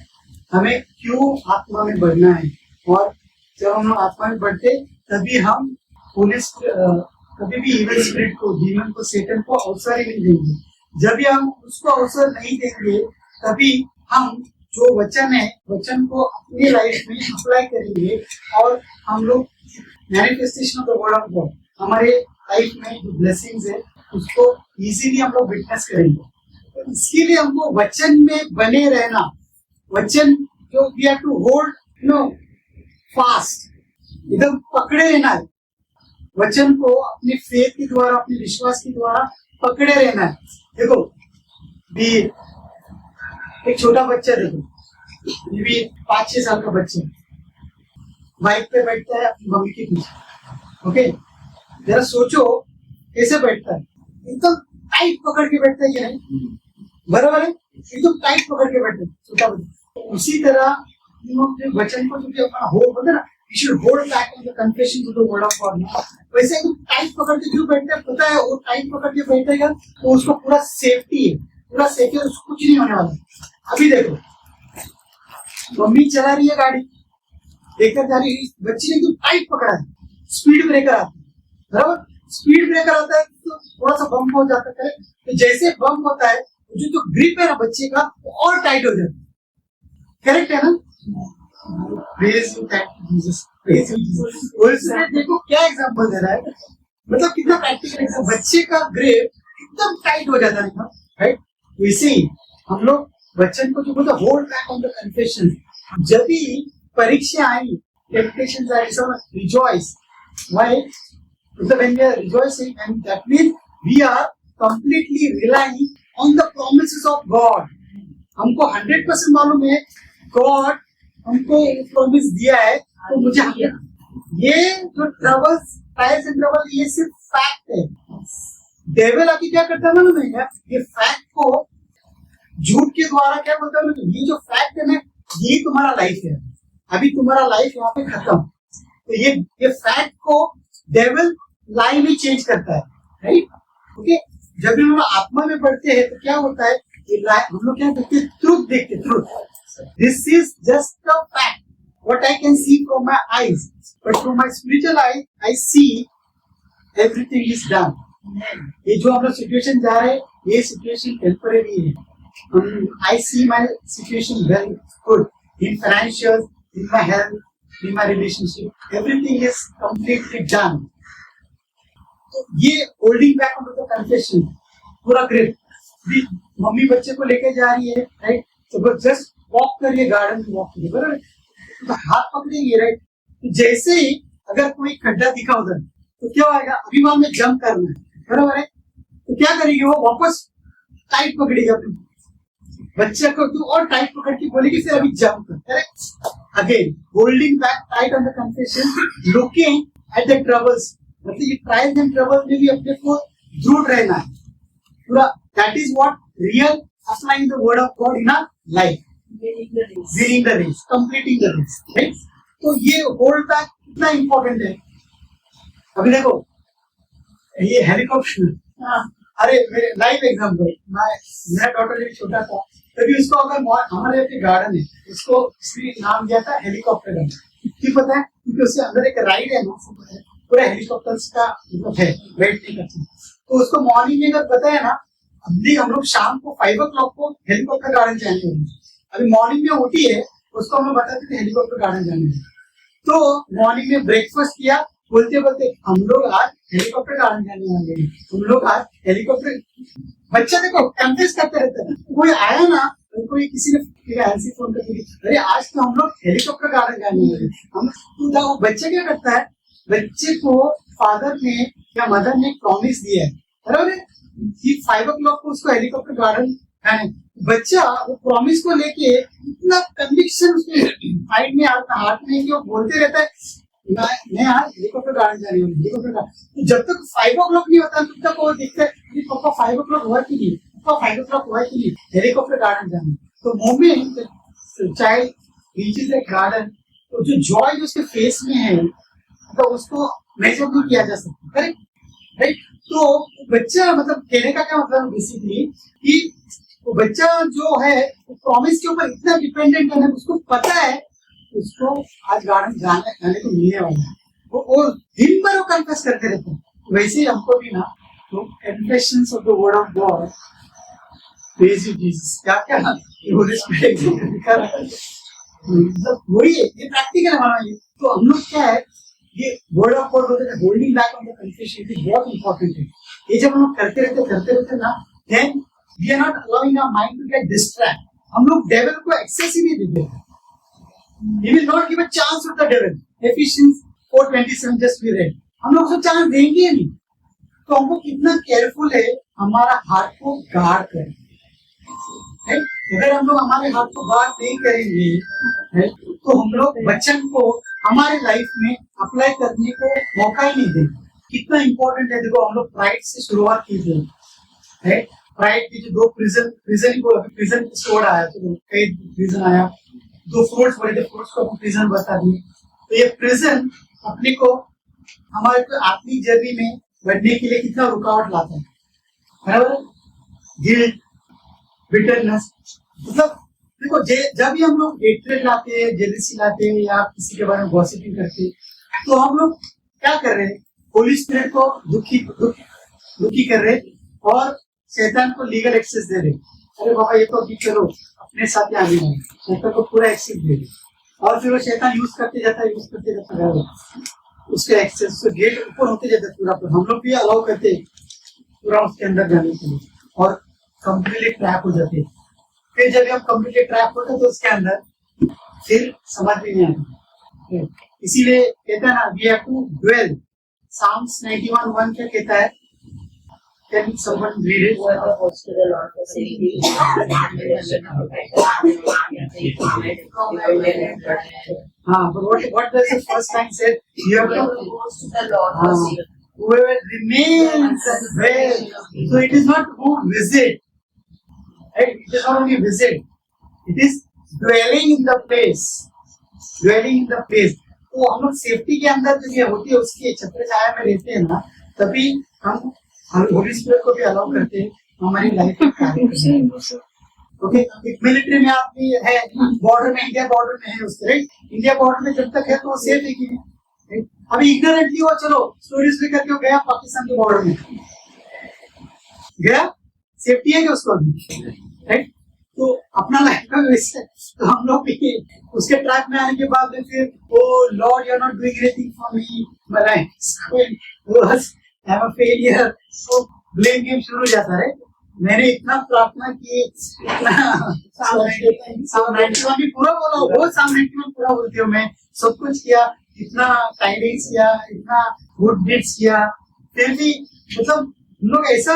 हमें क्यों आत्मा में बढ़ना है, और जब हम आत्मा में बढ़ते तभी हम पुलिस कभी भी इविल स्पिरिट को, डीमन को, सेटन को अवसर ही नहीं देंगे। जब भी हम उसको अवसर नहीं देंगे तभी हम जो वचन है, वचन को अपनी लाइफ में अप्लाई करेंगे और हम लोग manifestation of the word of God हमारे लाइफ में जो ब्लेसिंग्स है उसको इजीली हम लोग विटनेस करेंगे। इसके लिए हमको वचन में बने रहना, वचन जो we have to hold fast, एकदम पकड़े रहना है वचन को, अपने फेथ के द्वारा, अपने विश्वास के द्वारा पकड़े रहना है। देखो भी एक छोटा बच्चा, देखो ये भी 5-6 साल का बच्चा बाइक पे बैठता है अपनी मम्मी के पीछे, ओके, जरा सोचो कैसे बैठता है, एकदम टाइट पकड़ के बैठता है ये नहीं, बराबर है, एकदम टाइट पकड़ के बैठता है छोटा बच्चा। उसी तरह वचन को जो अपना होल्ड होता है ना, you should hold back on the confession to the word of God. वैसे एकदम टाइट पकड़ के क्यों बैठते हैं पता है, वो टाइट पकड़ के बैठेगा तो उसको पूरा सेफ्टी है, पूरा सेफ है, उसको कुछ नहीं होने वाला। अभी देखो मम्मी चला रही है गाड़ी, देखकर जा रही है, बच्ची ने एकदम टाइट पकड़ा है, स्पीड ब्रेकर आता है, बराबर, स्पीड ब्रेकर आता है तो थोड़ा सा बम्प हो जाता है, तो जैसे बम्प होता है जो ग्रिप है ना बच्चे का वो और टाइट हो जाता है, करेक्ट है ना? Praise you, thank you, Jesus. Praise you, Jesus. उसमें देखो क्या एग्जांपल दे रहा है, मतलब कितना प्रैक्टिकल है, बच्चे का ग्रेप एकदम टाइट हो जाता है ना, राइट? वैसे ही हम लोग वचन को जो बोलते हैं hold back on the confession, जब भी परीक्षा आई, टेम्पटेशंस आई, सब रिजॉइस, व्हाई? मतलब when we are rejoicing, and that means we are completely relying on the promises of God. हमको 100% मालूम है God हमको प्रॉमिस दिया है, तो मुझे ये जो ट्रबल्स, ट्रायल्स एंड ट्रबल, ये सिर्फ फैक्ट है। डेविल आके क्या करता है ना, ये फैक्ट को झूठ के द्वारा क्या बोलता है, ये जो फैक्ट है ना, ये तुम्हारा लाइफ है, अभी तुम्हारा लाइफ यहाँ पे खत्म, तो ये फैक्ट को डेविल लाई में चेंज करता है, राइट? ओके, जब भी हम लोग आत्मा में बढ़ते हैं तो क्या होता है, हम लोग क्या देखते हैं, ट्रूथ देखते, truth. This is just a fact, what I can see from my eyes, but from my spiritual eye, I see everything is done. ये जो हम लोग सिचुएशन जा रहे हैं, ये सिचुएशन टेम्परेरी है। I see my situation very good in financial, in my health, in my relationship, everything is completely done. तो ये holding back on the confession, पूरा ग्रिप, मम्मी बच्चे को लेके जा रही है, राइट? तो जस्ट वॉक करिए, गार्डन में वॉक करिए, बराबर, तो हाथ पकड़ेंगे, राइट? तो जैसे ही अगर कोई खड्डा दिखा उधर तो क्या होगा, अभी वहां में जंप करना है, बराबर है, तो क्या करेगी वो, वापस टाइट पकड़ेगी अपने बच्चे को, तो और टाइट पकड़ के बोलेगी फिर अभी जंप कर, correct? Again holding back tight on the confession, looking at the troubles, मतलब ये ट्रायल्स एंड ट्रबल में भी अपने को दृढ़ रहना है पूरा। That is what real applying the word of God in our life, winning the race, completing the race, right? तो ये होल्ड बैक कितना इंपॉर्टेंट है। अभी देखो ये हेलीकॉप्टर, अरे मेरे लाइव एग्जाम्पल, मेरा डॉटर जब छोटा था तभी उसको अगर हमारे यहाँ पे गार्डन है, उसको इसलिए नाम दिया था हेलीकॉप्टर गार्डन। क्यों पता है? क्योंकि उसके अंदर एक राइड है ना, पूरा हेलीकॉप्टर्स का मतलब है, बैठने का चीज। तो उसको मॉर्निंग में अगर बताया ना, अभी हम लोग शाम को 5 o'clock को हेलीकॉप्टर गार्डन जाएंगे। अभी मॉर्निंग में उठी है, उसको हम लोग बताते थे हेलीकॉप्टर गार्डन जाने। तो मॉर्निंग में ब्रेकफास्ट किया, बोलते बोलते हम लोग आज हेलीकॉप्टर गार्डन जाने वाले हैं, हम लोग आज हेलीकॉप्टर। बच्चा देखो कंफ्यूज करते रहते हैं। कोई आया ना, कोई किसी ने ऐसी फोन करके, अरे आज तो हम लोग हेलीकॉप्टर गार्डन जाने वाले। हम तो बच्चा क्या करता है, बच्चे को फादर ने या मदर ने प्रॉमिस दिया है, अरे 5 o'clock को उसको हेलीकॉप्टर गार्डन जाने। बच्चा वो प्रॉमिस को लेके इतना कन्विक्शन उसके माइंड में आता, हार्ट में, कि वो बोलते रहता है मैं आज हेलीकॉप्टर गार्डन जा रही हूँ, हेलीकॉप्टर गार्डन। तो जब तक 5 o'clock नहीं होता तब तक वो दिखता है कि पापा 5 o'clock हुआ कि नहीं, पापा 5 o'clock हुआ कि नहीं, हेलीकॉप्टर गार्डन जाना। तो moment child reaches the garden, तो जो जॉय जो उसके फेस में है, तो उसको मेजर नहीं किया जा सकता। Correct, right. तो बच्चा मतलब कहने का क्या मतलब बेसिकली कि वो बच्चा जो है वो प्रॉमिस के ऊपर इतना डिपेंडेंट है, उसको पता है उसको आज गार्डन जाने को मिलने वाला है, वो दिन भर वो कन्फेस करते रहते हैं। वैसे ही हमको भी ना, तो confessions of the word of God, praise you Jesus, क्या क्या होली स्पिरिट लिखा है, मतलब वही है, ये प्रैक्टिकल है हमारा। ये तो हम लोग क्या है, ये वर्ड ऑफ गॉड बोलते हैं, holding back on the confession, ये बहुत इंपॉर्टेंट है। ये जब हम लोग करते रहते ना, then we are not allowing our mind to get distract. हम लोग डेविल को एक्सेस ही नहीं देते हैं। He will not give a chance to the devil. Ephesians 4:27 just we read. हम लोग उसको चांस देंगे नहीं। तो हमको कितना केयरफुल है हमारा हार्ट को गार्ड करें। अगर हम लोग हमारे हार्ट को गार्ड नहीं करेंगे, तो हम लोग वचन को हमारे लाइफ में अप्लाई करने को मौका ही नहीं देंगे। कितना इंपॉर्टेंट है। देखो हम लोग प्राइड से शुरुआत की थी। प्राइड की जो 2 प्रिजन स्टोर आया, तो कई प्रिजन आया, 2 फ्रूट्स बड़े थे, फ्रूट्स को अपन प्रिजन बता दिए। तो ये प्रिजन अपने को हमारे को आत्मिक जर्नी में बढ़ने के लिए कितना रुकावट लाता है, बराबर। गिल्ट, बिटरनेस, मतलब देखो जब भी हम लोग हेट्रेड लाते हैं, जेलसी लाते हैं, या किसी के बारे में गॉसिपिंग करते हैं, तो हम लोग क्या कर रहे हैं, होली स्पिरिट को दुखी कर रहे हैं, और शैतान को लीगल एक्सेस दे रहे हैं। अरे बाबा ये तो अभी करो, अपने साथ ही आगे नहीं, शैतान को पूरा एक्सेस दे रहे, और फिर वो शैतान यूज करते जाता है, उसके एक्सेस, उसके गेट ऊपर होते जाता है पूरा। हम लोग भी अलाउ करते हैं पूरा उसके अंदर जाने के लिए, और कंप्लीटली ट्रैप हो जाते हैं। फिर जब हम कंप्लीटली ट्रैप होते हैं तो उसके अंदर फिर समझ भी नहीं आता। इसीलिए कहता है ना, we have to dwell. Psalms 91:1 क्या कहता है? Can someone read it? But what does the first line say? You have to whoever remains and dwells. So it is not who visit. Right? It is not only visit. It is dwelling in the place. Dwelling in the place. तो हम लोग safety के अंदर जो ये होती है उसकी छत्र छाया में रहते हैं ना, तभी हम होली स्पिरिट को भी अलाउ करते हैं हमारी लाइफ में कार्य करने। ओके, मिलिट्री में आप भी है, बॉर्डर में, इंडिया बॉर्डर में है उसके, राइट। इंडिया बॉर्डर में जब तक है तो वो सेफ है कि नहीं। अभी इग्नोरेंटली वो चलो स्टोरीज भी करके गया पाकिस्तान के बॉर्डर में गया, सेफ्टी है कि उसको अभी, राइट। तो अपना लाइफ का वैसे, तो हम लोग भी उसके ट्रैक में आने के बाद फिर oh lord you are not doing anything for me, my life I am a failure, तो ब्लेम गेम शुरू हो जाता है। मैंने इतना प्रार्थना की, इतना साम 91 भी पूरा बोला, बहुत साम 91 पूरा बोलती हूँ मैं, सब कुछ किया, इतना टाइमिंग्स किया, इतना गुड डीड्स किया, फिर भी मतलब लोग ऐसा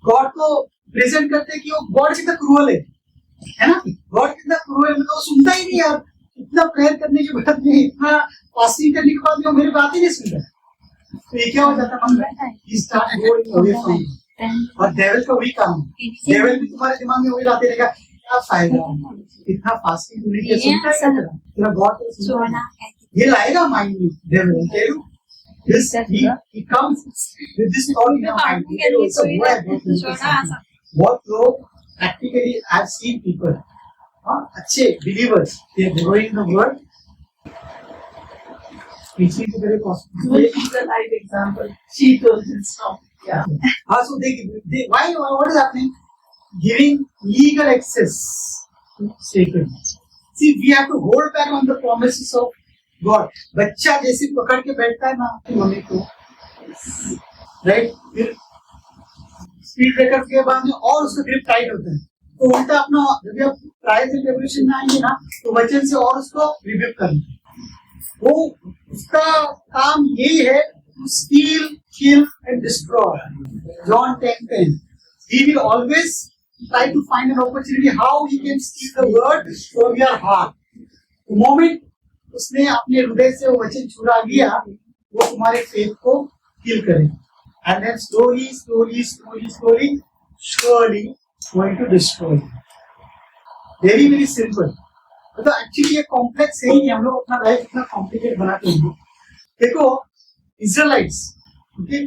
गॉड को प्रेजेंट करते कि वो गॉड कितना क्रूअल है ना, गॉड कितना क्रूअल, मतलब वो सुनता ही नहीं यार। इतना प्रेयर करने के बाद में, इतना फास्टिंग करने के बाद में वो मेरी बात ही नहीं सुनता। तो ये क्या हो जाता है, और डेविल का वही काम है। डेविल भी तुम्हारे दिमाग में वही लाते रहेगा, क्या फायदा इतना फास्टिंग होने के, सुनता है तेरा गॉड को सुनता है, ये लाएगा माइंड में devil. This he comes with this thought in your mind. बहुत लोग practically I've seen people, अच्छे believers, they are growing the word, preaching to very possible. She's a live example. She told us now. Yeah. So they why what is happening? Giving legal access to sacred. See, we have to hold back on the promises of God. बच्चा जैसे पकड़ के बैठता है ना अपनी mummy को, right? फिर स्पीड ब्रेकर के बाद में और उसका ग्रिप टाइट होता है, तो उल्टा अपना जब आप ट्रायल एंड ट्रिब्यूलेशन में आएंगे ना, तो वचन से और उसको रिब्यूक करना। वो उसका काम यही है, to steal, kill and destroy. John 10:10. He will always try to find an opportunity how he can steal the word from your heart. The moment उसने अपने हृदय से वो वचन चुरा लिया, वो तुम्हारे फेथ को किल करेगा, and then slowly going to destroy you. Very very simple. तो एक्चुअली ये कॉम्प्लेक्स है ही, हम लोग अपना लाइफ इतना कॉम्प्लिकेट बनाते हैं। देखो इजराइट्स, ओके,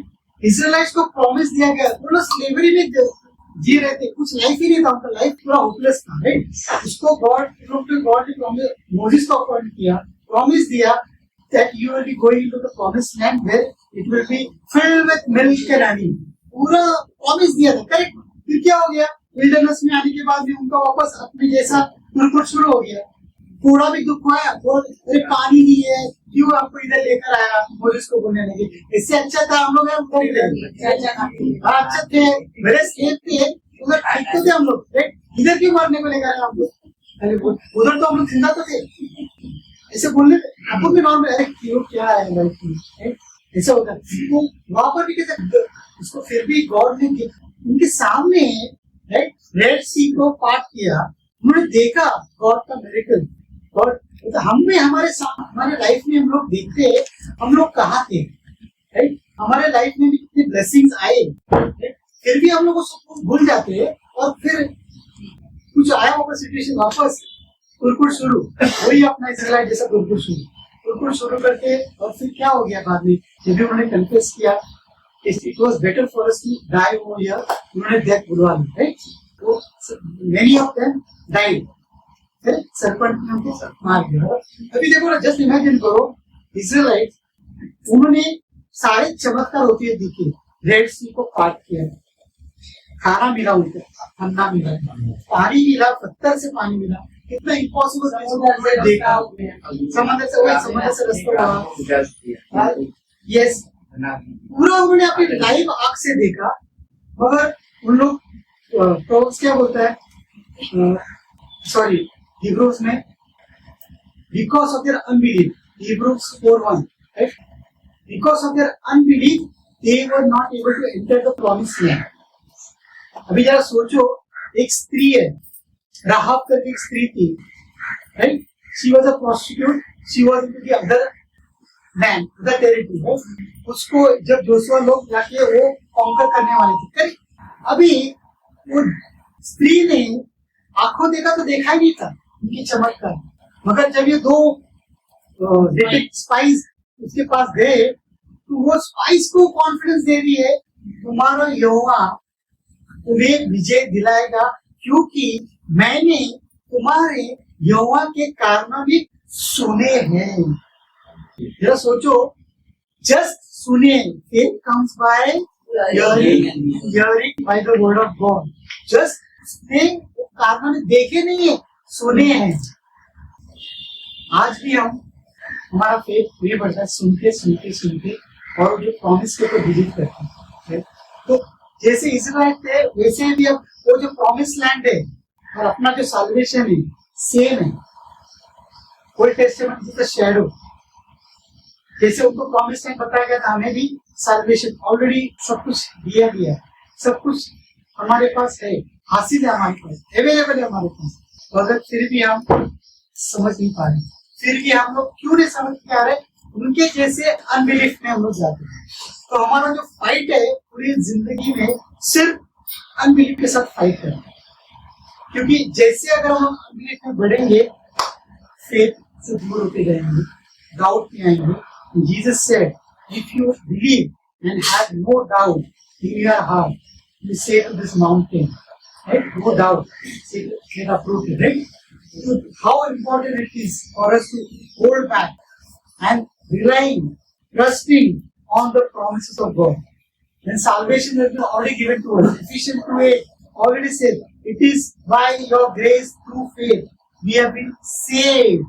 इजराइट्स को प्रॉमिस दिया गया, वो लोग स्लेवरी में जी रहे थे, कुछ लाइफ ही नहीं था, उनका लाइफ पूरा होपलेस था, राइट? उसको गॉड ने प्रॉमिस, मोसेस को अपॉइंट किया, प्रॉमिस दिया that you will be going into the promised land where it will be filled with milk and honey. पूरा प्रॉमिस दिया था, करेक्ट? फिर क्या हो गया? विल्डरनेस में आने के बाद भी उनका वापस अपने जैसा बिल्कुल शुरू हो गया। थोड़ा भी दुख हुआ, अरे पानी नहीं है, क्यों आपको इधर लेकर आया? मोसेस को बोलने लगे, इससे अच्छा था हम लोग उधर ही रहे, अच्छा थे, मेरे स्लेव थे, उधर ठीक तो थे हम लोग, इधर क्यों मारने को लेकर आए हम लोग? अरे उधर तो हम लोग जिंदा तो थे, ऐसे बोलने आपको भी नॉर्मल, अरे क्यों क्या है लाइफ में, ऐसा होता है। तो वहां पर भी कैसे उसको फिर भी गॉड ने उनके सामने रेड सी को पार्ट किया, उन्होंने देखा गॉड का मिरेकल। और तो हमें हमारे लाइफ में हम लोग देखते हैं हम लोग कहाँ थे, राइट? हमारे लाइफ में भी कितने ब्लेसिंग्स आए, फिर भी हम लोग उसको भूल जाते हैं, और फिर कुछ आया होगा सिचुएशन, वापस कुरकुर शुरू, वही अपना इजराइल जैसा कुरकुर शुरू करके, और फिर क्या हो गया बाद में, जब भी उन्होंने कन्फेस किया it was better for us to die over here, उन्होंने डेथ बुलवा ली, राइट? तो many of them died, sarpanch ने उनको मार दिया। अभी देखो ना, जस्ट इमेजिन करो, इजराइल उन्होंने सारे चमत्कार होते हुए दिखे, रेड सी को पार्ट किया, खाना मिला उनको, अन्ना मिला, पानी मिला, पत्थर से पानी मिला, कितना इम्पॉसिबल देखा, समंदर से रास्ता, यस, पूरा उन्होंने अपनी लाइव आंख से देखा, मगर उन लोग प्रोवर्ब्स क्या बोलता है, सॉरी Hebrews में, because of their unbelief, Hebrews 4:1, right? Because of their unbelief, they were not able to enter the promised land. अभी जरा सोचो, एक स्त्री है, राहाब करके एक स्त्री थी, right? She was a prostitute, she was into the other land, other territory, right? उसको जब जोशुआ लोग जाके वो कॉन्कर करने वाले थे, करेक्ट? अभी वो स्त्री ने आंखों देखा तो देखा ही नहीं था उनकी चमत्कार, मगर जब ये दो स्पाइस उसके पास गए, तो वो स्पाइस को कॉन्फिडेंस दे रही है, तुम्हारा यहोवा तुम्हें विजय दिलाएगा, क्योंकि मैंने तुम्हारे यहोवा के कारनामे सुने हैं। जरा सोचो, जस्ट सुने, faith comes by hearing by the word of God. Just saying, कारनामे देखे नहीं है, सुने हैं। आज भी हमारा फेथ ये बढ़ता है, सुनते और जो प्रॉमिस के ऊपर बिलीव करते हैं। तो जैसे इजराइल थे, वैसे भी अब वो जो प्रॉमिस लैंड है और अपना जो साल्वेशन है सेम है। Old testament is the shadow, जैसे उनको प्रॉमिस लैंड बताया गया था, हमें भी साल्वेशन ऑलरेडी सब कुछ दिया गया है, सब कुछ हमारे पास है, हासिल है हमारे पास, अवेलेबल है हमारे पास, तो अगर फिर भी हम समझ नहीं पा रहे, फिर भी हम लोग क्यों नहीं समझ पा रहे, उनके जैसे अनबिलीफ में हम लोग जाते हैं। तो हमारा जो फाइट है पूरी जिंदगी में सिर्फ अनबिलीफ के साथ फाइट करना है, क्योंकि जैसे अगर हम लोग अनबिलीफ में बढ़ेंगे, फेथ से दूर होते जाएंगे, डाउट में आएंगे। Jesus said, if you believe and have no doubt in your heart, you say to this mountain, right? No doubt. See, get approved, right? So how important it is for us to hold back and relying, trusting on the promises of God. When salvation has been already given to us, Ephesians 2:8 already said, it is by your grace through faith we have been saved.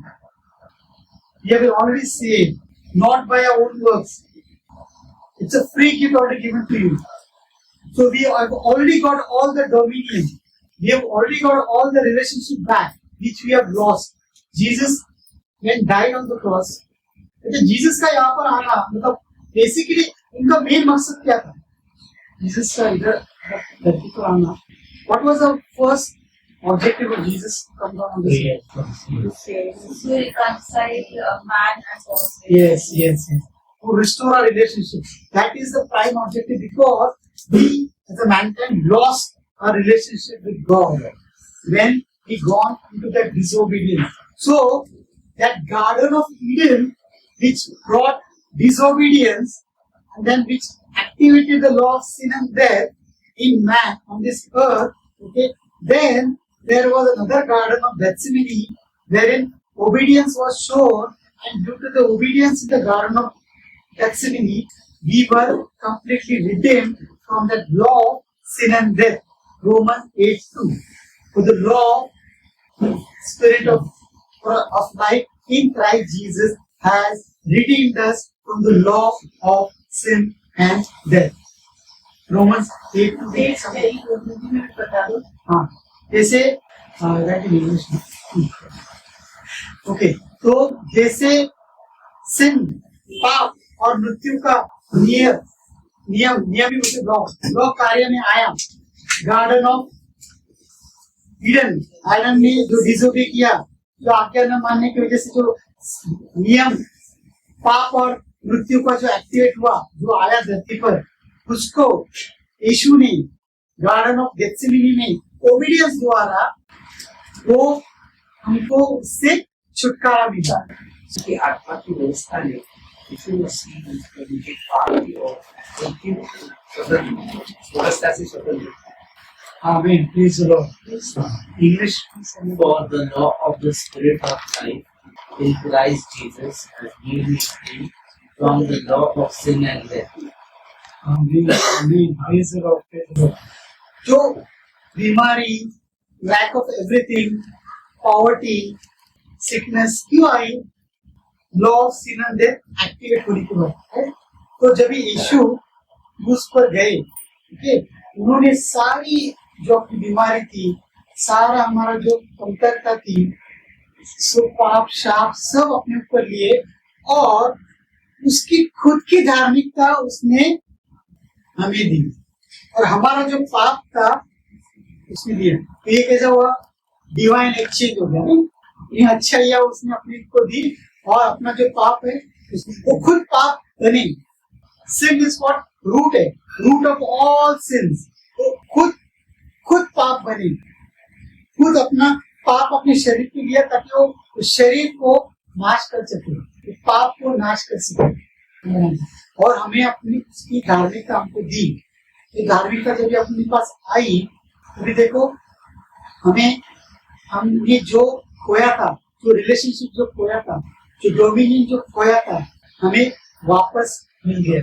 We have been already saved, not by our own works. It's a free gift already given to you. So we have already got all the dominion. We have already got all the relationship back, which we have lost. Jesus, when died on the cross, तो Jesus का यहाँ पर आना मतलब basically उनका main मकसद क्या था? जीसस का इधर धरती पर आना. What was the first objective of Jesus come down on this earth? To reconcile man and God. Yes. To restore our relationship. That is the prime objective because we as a mankind lost our relationship with God when we gone into that disobedience. So that Garden of Eden which brought disobedience and then which activated the law of sin and death in man on this earth, okay, then there was another Garden of Gethsemane wherein obedience was shown, and due to the obedience in the Garden of Gethsemane, we were completely redeemed from that law of sin and death. Romans 8:2. For the law, spirit of life in Christ Jesus has redeemed us from the law of sin and death. Romans 8:2. Page very Hindi में बता दो. हाँ, जैसे right in English. Okay, तो जैसे सिन, पाप और मृत्यु का नियमित लॉ कार्य में आया, गार्डन ऑफ ईडन, आदम ने जो डिसोबे किया, जो आज्ञा न मानने की वजह से जो नियम पाप और मृत्यु का जो एक्टिवेट हुआ, जो आया धरती पर, उसको यीशु ने गार्डन ऑफ गेथसेमनी में ओबीडियंस द्वारा वो हमको उससे छुटकारा मिला. उसकी आत्मा की व्यवस्था ने यीशु मसीह को उनके पाप की और उनकी व्यवस्था से स्वतंत्र. आमीन. Please Lord. English. For the law of the Spirit of life in Christ Jesus has made me free from the law of sin and death. आमीन. Please lord. जो बीमारी, lack of everything, poverty, sickness क्यों आई? Law of sin and death activate होने के बाद है. तो जब यीशु क्रूस पर गए, ओके, उन्होंने सारी जो अपनी बीमारी थी, सारा हमारा जो कमतरता थी, सो पाप शाप सब अपने ऊपर लिए और उसकी खुद की धार्मिकता उसने हमें दी और हमारा जो पाप था उसने दिया. तो ये कैसा हुआ? डिवाइन एक्सचेंज हो गया. नहीं, ये अच्छाइयाँ उसने अपने को दी और अपना जो पाप है वो खुद पाप बने. सिन इज व्हाट? रूट है, रूट ऑफ ऑल सिंस. तो खुद पाप बने, खुद अपना पाप अपने शरीर पे लिया ताकि वो उस शरीर को नाश कर सके, पाप को नाश कर सके और हमें अपनी उसकी धार्मिकता हमको दी. ये धार्मिकता जब अपने पास आई तो भी देखो हमने जो खोया था, जो रिलेशनशिप जो खोया था, जो डोमिनियन जो खोया था, हमें वापस मिल गया.